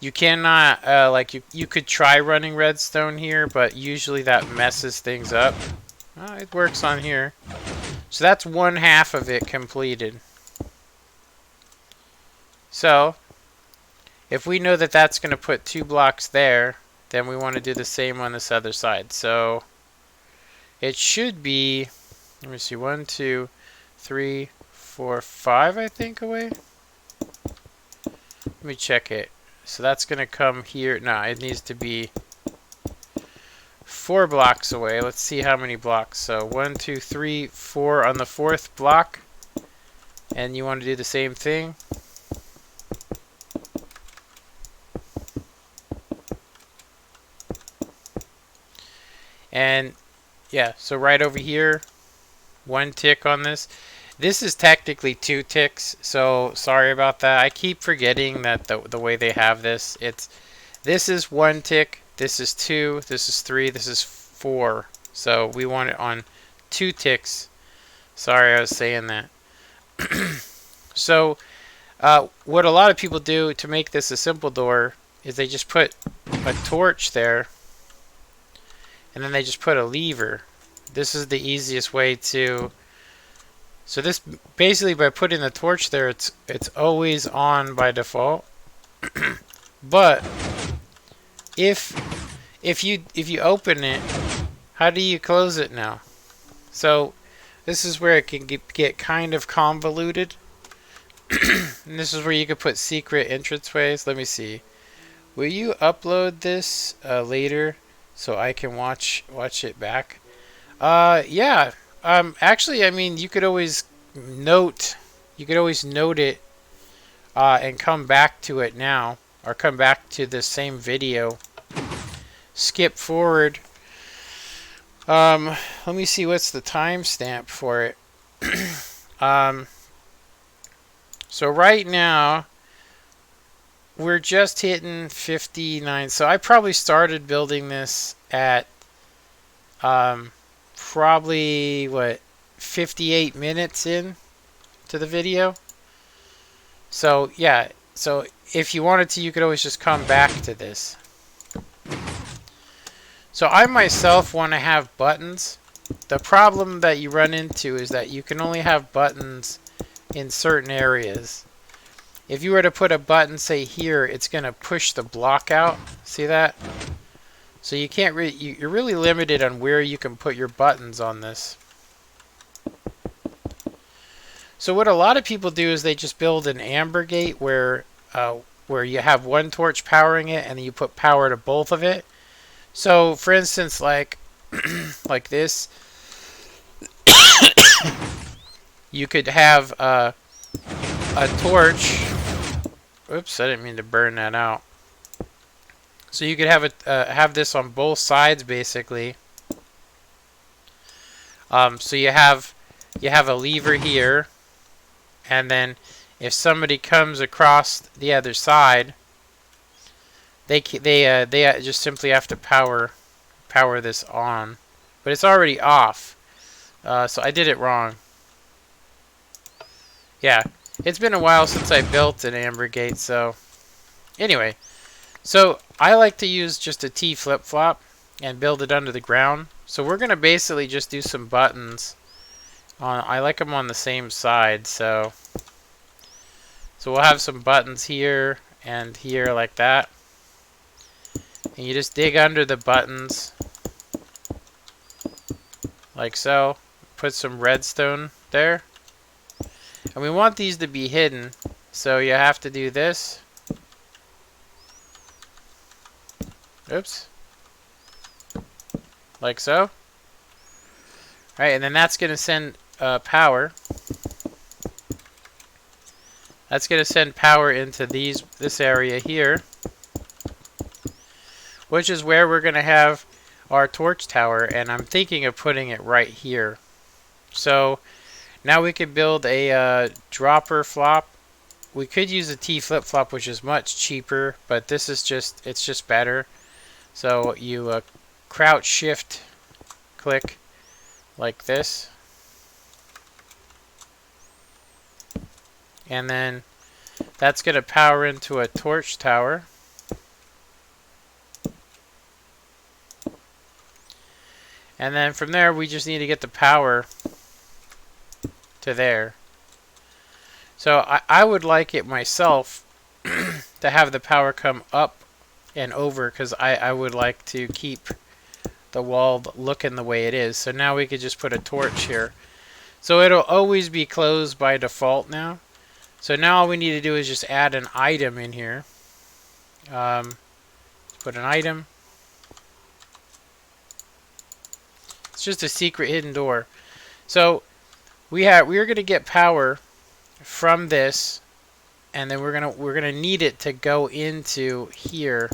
You cannot, like, you could try running redstone here, but usually that messes things up. It works on here. So that's 1/2 of it completed. So, if we know that that's going to put 2 blocks there, then we want to do the same on this other side. So, it should be, let me see, 1, 2, 3, 4, 5, I think, away. Let me check it. So that's going to come here. No, it needs to be 4 blocks away. Let's see how many blocks. So 1, 2, 3, 4 on the 4th block. And you want to do the same thing. And yeah, so right over here, 1 tick on this. This is technically 2 ticks, so sorry about that. I keep forgetting that the way they have this, this is 1 tick, this is 2, this is 3, this is 4. So we want it on 2 ticks. Sorry, I was saying that. So what a lot of people do to make this a simple door is they just put a torch there, and then they just put a lever. This is the easiest way to. So this basically, by putting the torch there, it's always on by default. But if you open it, how do you close it now? So this is where it can get kind of convoluted. And this is where you could put secret entranceways. Let me see. Will you upload this later so I can watch it back? Yeah. Actually, I mean, you could always note it and come back to it now, or come back to the same video. Skip forward. Let me see, what's the timestamp for it. So right now we're just hitting 59. So I probably started building this at probably 58 minutes in to the video. So yeah, so if you wanted to, you could always just come back to this. So I myself want to have buttons. The problem that you run into is that you can only have buttons in certain areas. If you were to put a button, say here, it's going to push the block out. See that? So you can't you're really limited on where you can put your buttons on this. So what a lot of people do is they just build an amber gate where you have 1 torch powering it, and then you put power to both of it. So for instance, like like this, you could have a torch. Oops, I didn't mean to burn that out. So you could have have this on both sides basically. So you have a lever here, and then if somebody comes across the other side, they just simply have to power this on, but it's already off. So I did it wrong. Yeah, it's been a while since I built an amber gate. So anyway, so I like to use just a T flip-flop and build it under the ground. So we're gonna basically just do some buttons. I like them on the same side, so we'll have some buttons here and here like that. And you just dig under the buttons like so. Put some redstone there. And we want these to be hidden, so you have to do this. Oops. Like so. Alright, and then that's going to send power. That's going to send power into this area here, which is where we're going to have our torch tower, and I'm thinking of putting it right here. So now we could build a dropper flop. We could use a T flip-flop, which is much cheaper, but this is it's just better. So you crouch shift click like this, and then that's going to power into a torch tower. And then from there we just need to get the power to there. So I would like it myself to have the power come up and over, because I would like to keep the wall looking the way it is. So now we could just put a torch here. So it'll always be closed by default now. So now all we need to do is just add an item in here. Put an item. It's just a secret hidden door. So we're going to get power from this, and then we're gonna need it to go into here.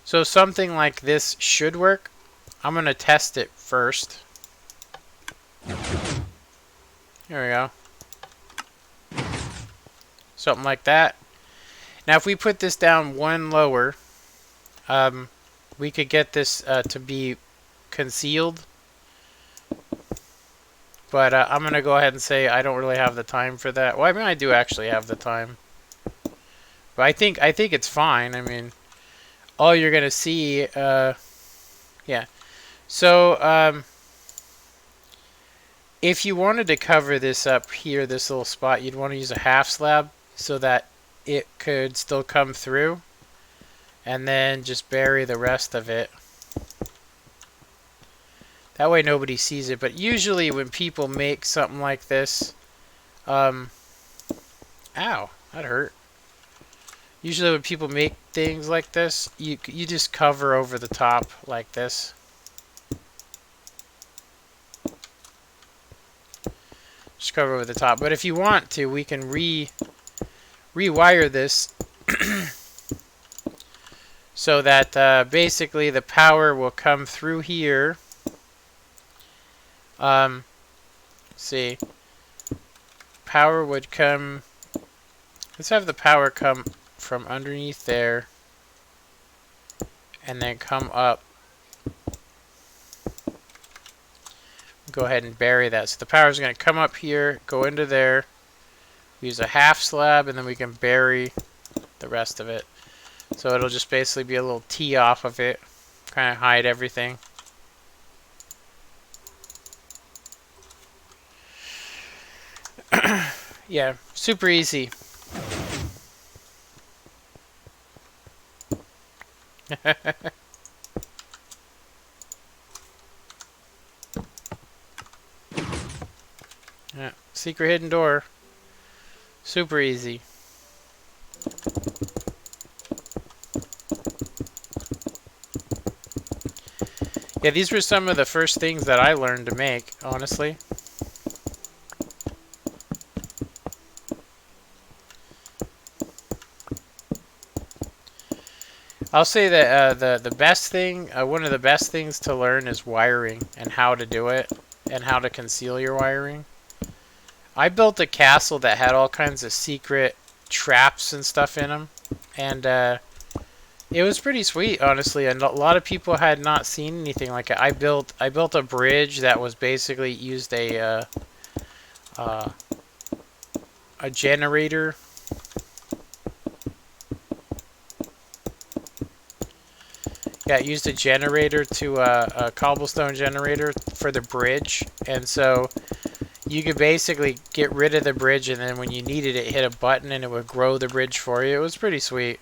So something like this should work. I'm gonna test it first. Here we go. Something like that. Now if we put this down one lower, we could get this to be concealed. But I'm going to go ahead and say I don't really have the time for that. Well, I mean, I do actually have the time. But I think it's fine. I mean, all you're going to see, yeah. So, if you wanted to cover this up here, this little spot, you'd want to use a half slab so that it could still come through. And then just bury the rest of it. That way nobody sees it. But usually when people make something like this, ow, that hurt. Usually when people make things like this, you just cover over the top like this. Just cover over the top. But if you want to, we can rewire this so that basically the power will come through here. See, power would come. Let's have the power come from underneath there and then come up. Go ahead and bury that. So the power is going to come up here, go into there, use a half slab, and then we can bury the rest of it. So it'll just basically be a little T off of it, kind of hide everything. Yeah, super easy. Yeah, secret hidden door. Super easy. Yeah, these were some of the first things that I learned to make, honestly. I'll say that the best thing, one of the best things to learn is wiring and how to do it and how to conceal your wiring. I built a castle that had all kinds of secret traps and stuff in them, and it was pretty sweet, honestly. And a lot of people had not seen anything like it. I built a bridge that was basically used a generator. Yeah, it used a generator to a cobblestone generator for the bridge, and so you could basically get rid of the bridge, and then when you needed it, hit a button, and it would grow the bridge for you. It was pretty sweet.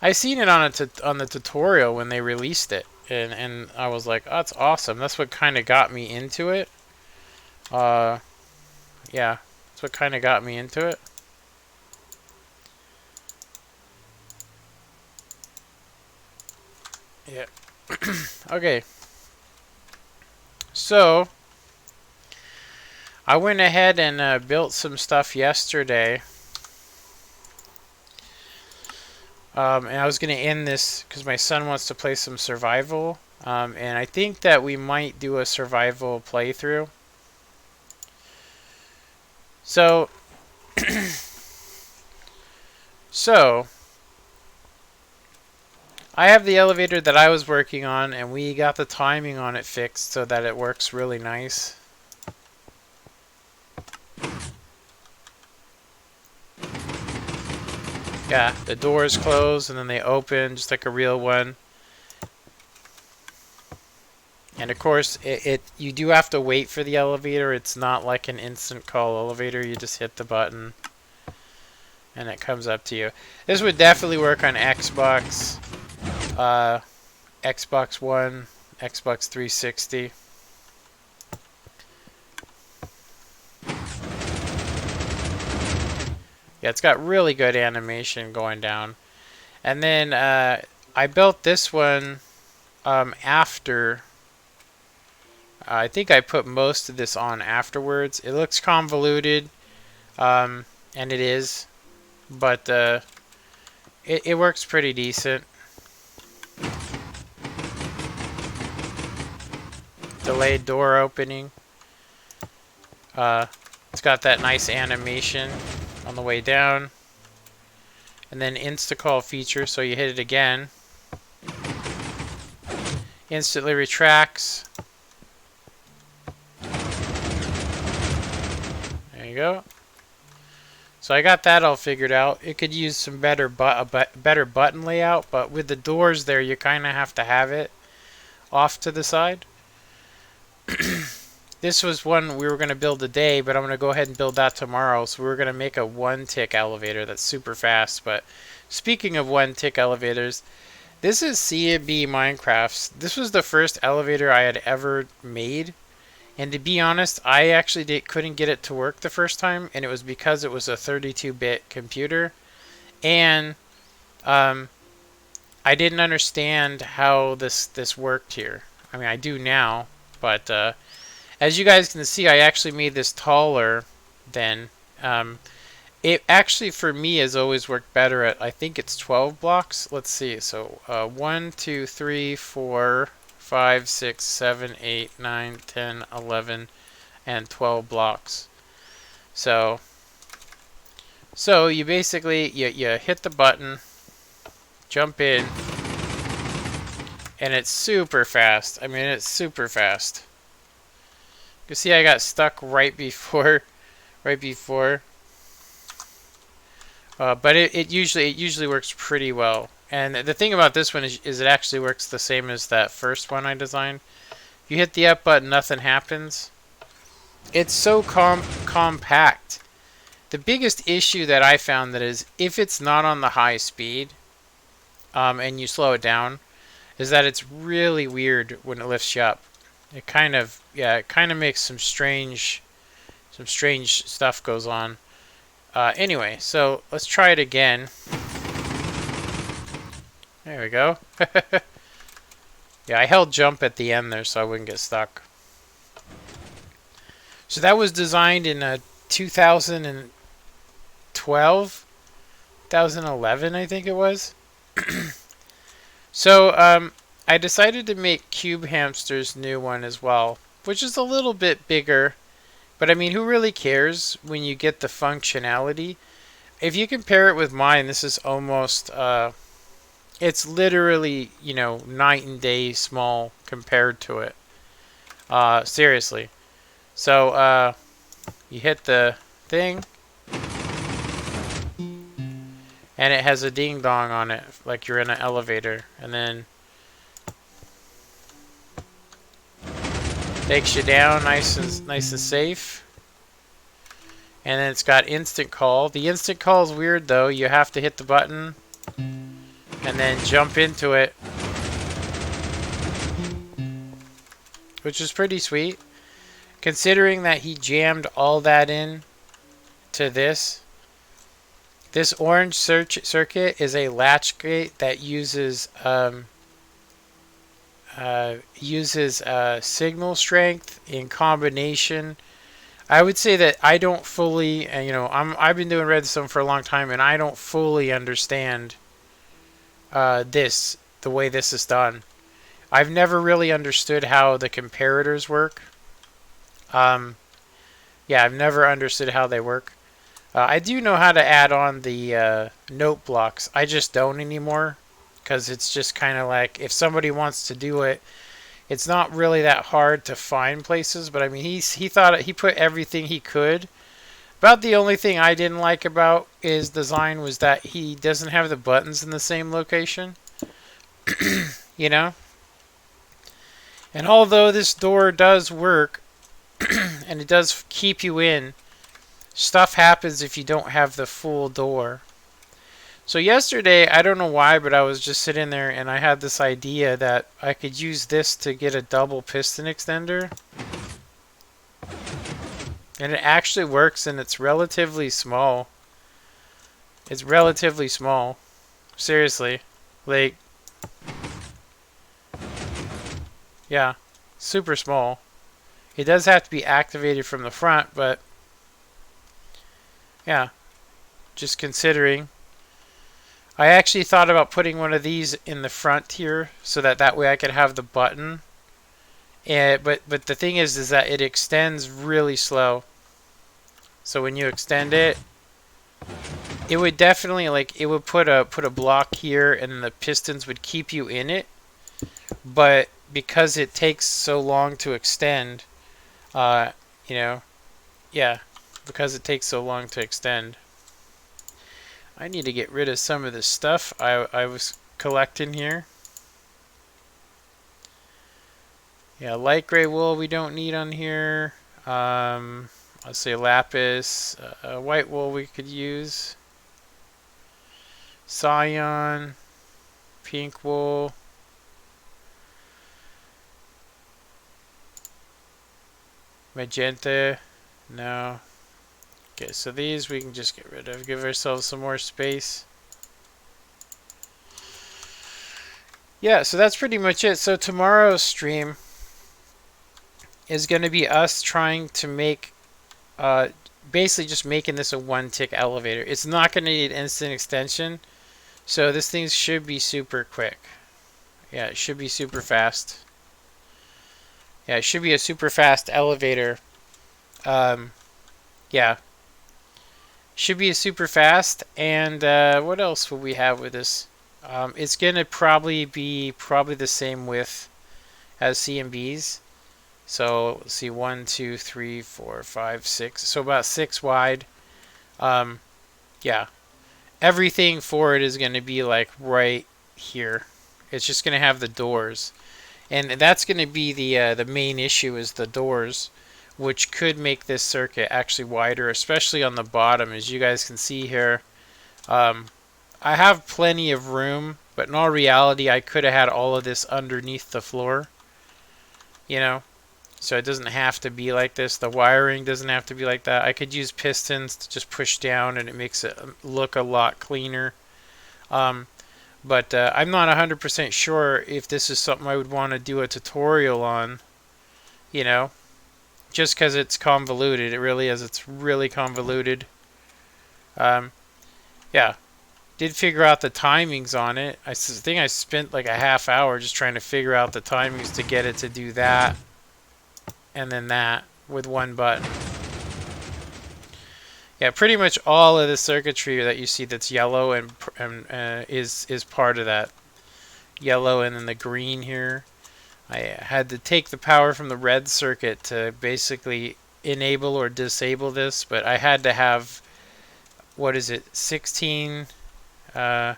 I seen it on on the tutorial when they released it, and I was like, oh, that's awesome. That's what kind of got me into it. Yeah, that's what kind of got me into it. Yeah. Okay. So I went ahead and built some stuff yesterday. And I was going to end this because my son wants to play some survival. And I think that we might do a survival playthrough. So, so I have the elevator that I was working on, and we got the timing on it fixed so that it works really nice. Yeah, the doors close and then they open just like a real one. And of course, you do have to wait for the elevator. It's not like an instant call elevator. You just hit the button and it comes up to you. This would definitely work on Xbox, Xbox One, Xbox 360. Yeah, it's got really good animation going down. And then I built this one after. I think I put most of this on afterwards. It looks convoluted, and it is, but it works pretty decent. Delayed door opening. It's got that nice animation on the way down. And then insta-call feature, so you hit it again. Instantly retracts. There you go. So I got that all figured out. It could use some better button layout, but with the doors there, you kind of have to have it off to the side. This was one we were going to build today, but I'm going to go ahead and build that tomorrow. So we're going to make a one-tick elevator that's super fast. But speaking of one-tick elevators, this is C&B Minecraft's. This was the first elevator I had ever made. And to be honest, I actually couldn't get it to work the first time. And it was because it was a 32-bit computer. And I didn't understand how this worked here. I mean, I do now, but as you guys can see, I actually made this taller than. It actually, for me, has always worked better at, I think it's 12 blocks. Let's see. So 1, 2, 3, 4, 5, 6, 7, 8, 9, 10, 11, and 12 blocks. So you basically, you hit the button, jump in, and it's super fast. I mean, it's super fast. You see, I got stuck right before, but it usually works pretty well. And the thing about this one is it actually works the same as that first one I designed. You hit the up button, nothing happens. It's so compact. The biggest issue that I found that is if it's not on the high speed, and you slow it down, is that it's really weird when it lifts you up. It kind of makes some strange stuff goes on. Anyway, so let's try it again. There we go. Yeah, I held jump at the end there so I wouldn't get stuck. So that was designed in 2012, 2011, I think it was. So I decided to make Cube Hamster's new one as well, which is a little bit bigger. But I mean, who really cares when you get the functionality? If you compare it with mine, this is almost, it's literally, night and day small compared to it. Seriously. So, you hit the thing, and it has a ding dong on it, like you're in an elevator, and then takes you down nice and safe. And then it's got instant call. The instant call is weird though. You have to hit the button and then jump into it, which is pretty sweet. Considering that he jammed all that in to this. This orange circuit is a latch gate that uses signal strength in combination. I would say that I don't fully, I've been doing redstone for a long time, and I don't fully understand the way this is done. I've never really understood how the comparators work. Yeah, I've never understood how they work. I do know how to add on the note blocks. I just don't anymore, because it's just kind of like if somebody wants to do it, it's not really that hard to find places. But I mean, he thought he put everything he could. About the only thing I didn't like about his design was that he doesn't have the buttons in the same location. you know. And although this door does work, and it does keep you in, stuff happens if you don't have the full door. So yesterday, I don't know why, but I was just sitting there and I had this idea that I could use this to get a double piston extender. And it actually works, and it's relatively small. It's relatively small. Seriously. Like, yeah, super small. It does have to be activated from the front, but yeah, just considering. I actually thought about putting one of these in the front here so that way I could have the button. But the thing is that it extends really slow. So when you extend it, it would definitely, like, it would put a block here, and the pistons would keep you in it. But because it takes so long to extend, yeah, because it takes so long to extend. I need to get rid of some of this stuff I was collecting here. Yeah, light gray wool we don't need on here. Let's say lapis. White wool we could use. Cyan. Pink wool. Magenta. No. Okay, so these we can just get rid of. Give ourselves some more space. Yeah, so that's pretty much it. So tomorrow's stream is going to be us trying to make, basically just making this a one-tick elevator. It's not going to need instant extension, so this thing should be super quick. Yeah, it should be super fast. Yeah, it should be a super fast elevator. Yeah. Should be a super fast, and what else will we have with this? It's going to probably be the same width as CMB's. So let's see, 1, 2, 3, 4, 5, 6. So about 6 wide. Yeah. Everything for it is going to be like right here. It's just going to have the doors. And that's going to be the main issue, is the doors, which could make this circuit actually wider, especially on the bottom. As you guys can see here, I have plenty of room, but in all reality, I could have had all of this underneath the floor, so it doesn't have to be like this. The wiring doesn't have to be like that. I could use pistons to just push down, and it makes it look a lot cleaner. But I'm not 100% sure if this is something I would want to do a tutorial on, you know, just because it's convoluted. It really is. It's really convoluted. Um, yeah. Did figure out the timings on it. I think I spent like a half hour just trying to figure out the timings to get it to do that and then that with one button. Yeah, pretty much all of the circuitry that you see that's yellow and is part of that. Yellow and then the green here. I had to take the power from the red circuit to basically enable or disable this, but I had to have, what is it, 16, is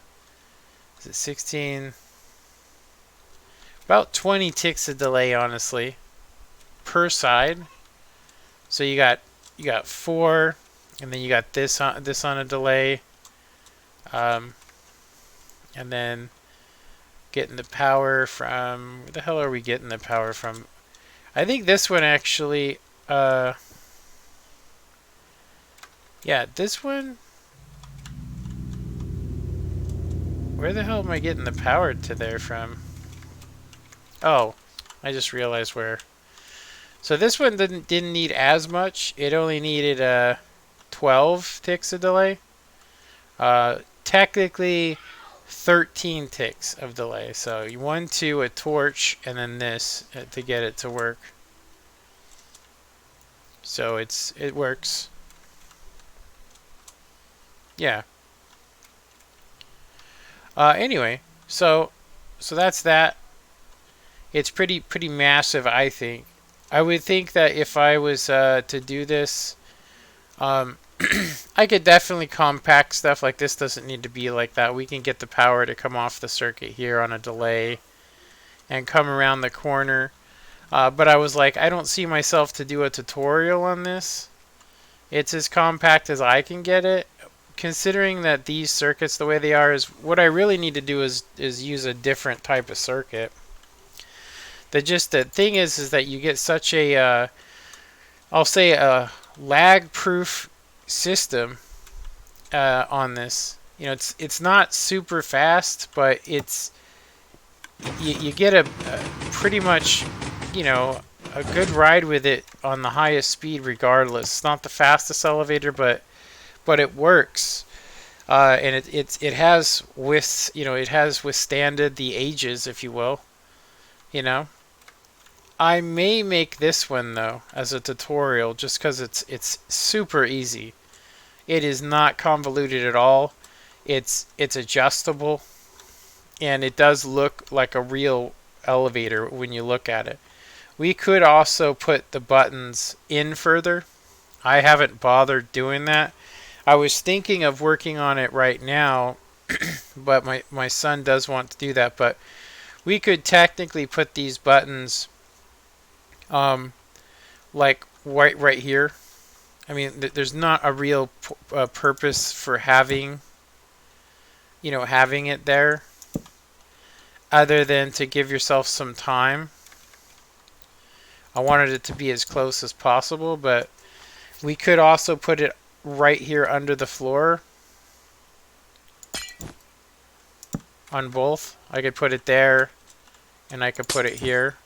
it 16? About 20 ticks of delay, honestly, per side. So you got 4, and then you got this on a delay, and then getting the power from, where the hell are we getting the power from? I think this one actually, yeah, this one, where the hell am I getting the power to there from? Oh, I just realized where. So this one didn't need as much. It only needed 12 ticks of delay. Technically 13 ticks of delay. So you 1, 2, a torch, and then this to get it to work. So it works. Yeah. Anyway, so that's that. It's pretty massive, I think. I would think that if I was to do this, I could definitely compact stuff. Like this doesn't need to be like that. We can get the power to come off the circuit here on a delay and come around the corner. But I was like, I don't see myself to do a tutorial on this. It's as compact as I can get it. Considering that these circuits, the way they are, is what I really need to do is use a different type of circuit. The thing is that you get such a, I'll say a lag-proof system on this. You know, it's not super fast, but it's you get a pretty much, you know, a good ride with it on the highest speed regardless. It's not the fastest elevator, but it works. And it has it has withstanded the ages, if you will. You know, I may make this one though as a tutorial just because it's super easy. It is not convoluted at all. It's adjustable, and it does look like a real elevator when you look at it. We could also put the buttons in further. I haven't bothered doing that. I was thinking of working on it right now, but my son does want to do that. But we could technically put these buttons like right here. I mean, there's not a real purpose for having it there other than to give yourself some time. I wanted it to be as close as possible, but we could also put it right here under the floor on both. I could put it there and I could put it here.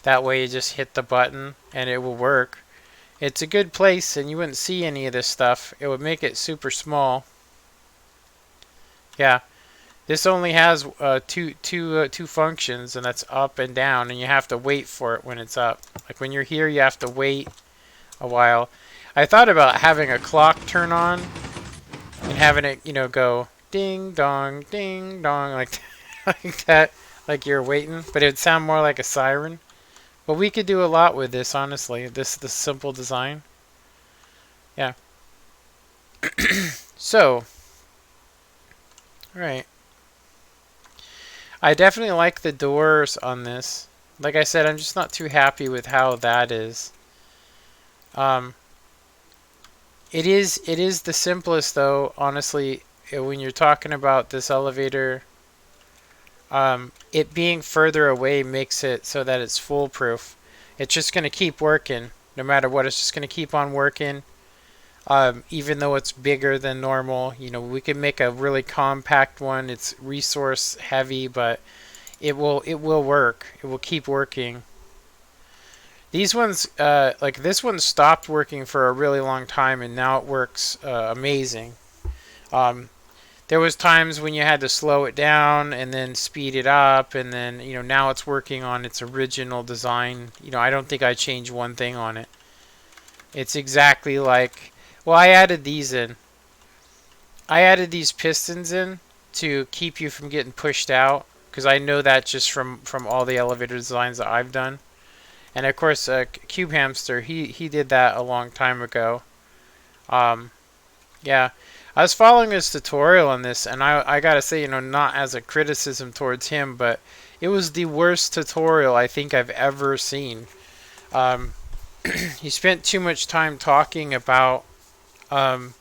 That way you just hit the button and it will work. It's a good place and you wouldn't see any of this stuff. It would make it super small. Yeah, this only has two functions, and that's up and down, and you have to wait for it when it's up. Like when you're here, you have to wait a while. I thought about having a clock turn on and having it, go ding dong, like like that, like you're waiting, but it would sound more like a siren. But we could do a lot with this, honestly. This simple design. Yeah. So, all right. I definitely like the doors on this. Like I said, I'm just not too happy with how that is. It is the simplest though, honestly, when you're talking about this elevator. It being further away makes it so that it's foolproof. It's just going to keep working no matter what. It's just going to keep on working. even though it's bigger than normal. You know, we can make a really compact one. It's resource heavy, but it will work. It will keep working. These ones, like this one, stopped working for a really long time, and now it works amazing. Um, there was times when you had to slow it down and then speed it up, and then now it's working on its original design. I don't think I changed one thing on it. It's exactly like, well, I added these in. I added these pistons in to keep you from getting pushed out, because I know that just from all the elevator designs that I've done. And of course, Cube Hamster, he did that a long time ago. Um, yeah, I was following his tutorial on this, and I gotta say, not as a criticism towards him, but it was the worst tutorial I think I've ever seen. Um, he spent too much time talking about, um,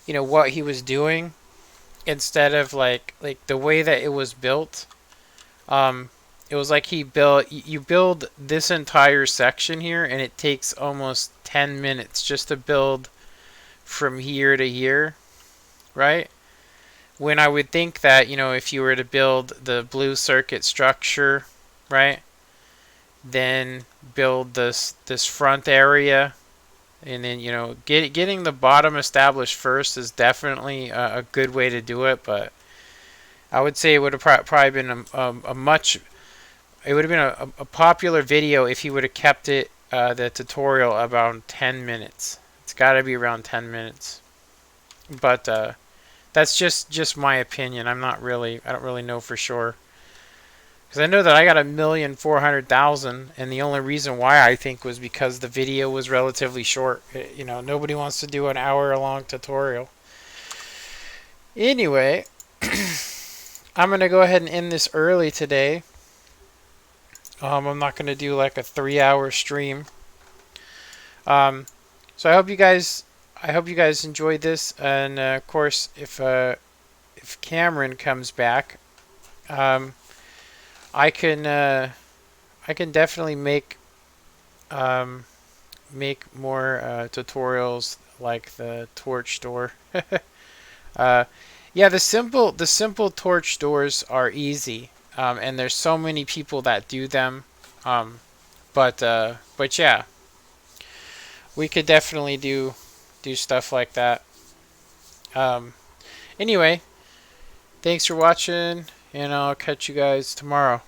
what he was doing instead of like the way that it was built. Um, it was like you build this entire section here, and it takes almost 10 minutes just to build from here to here, right? When I would think that, if you were to build the blue circuit structure, right, then build this front area, and then getting the bottom established first is definitely a good way to do it. But I would say it would have probably been a much it would have been a popular video if he would have kept it the tutorial around 10 minutes. It's got to be around 10 minutes. But that's just my opinion. I don't really know for sure. Because I know that I got 1,400,000, and the only reason why I think was because the video was relatively short. Nobody wants to do an hour-long tutorial. Anyway, I'm going to go ahead and end this early today. I'm not going to do like a 3-hour stream. So I hope you guys enjoyed this, and of course, if Cameron comes back, I can definitely make more tutorials like the torch door. Yeah, the simple torch doors are easy, and there's so many people that do them. But yeah, we could definitely do stuff like that. Anyway, thanks for watching, and I'll catch you guys tomorrow.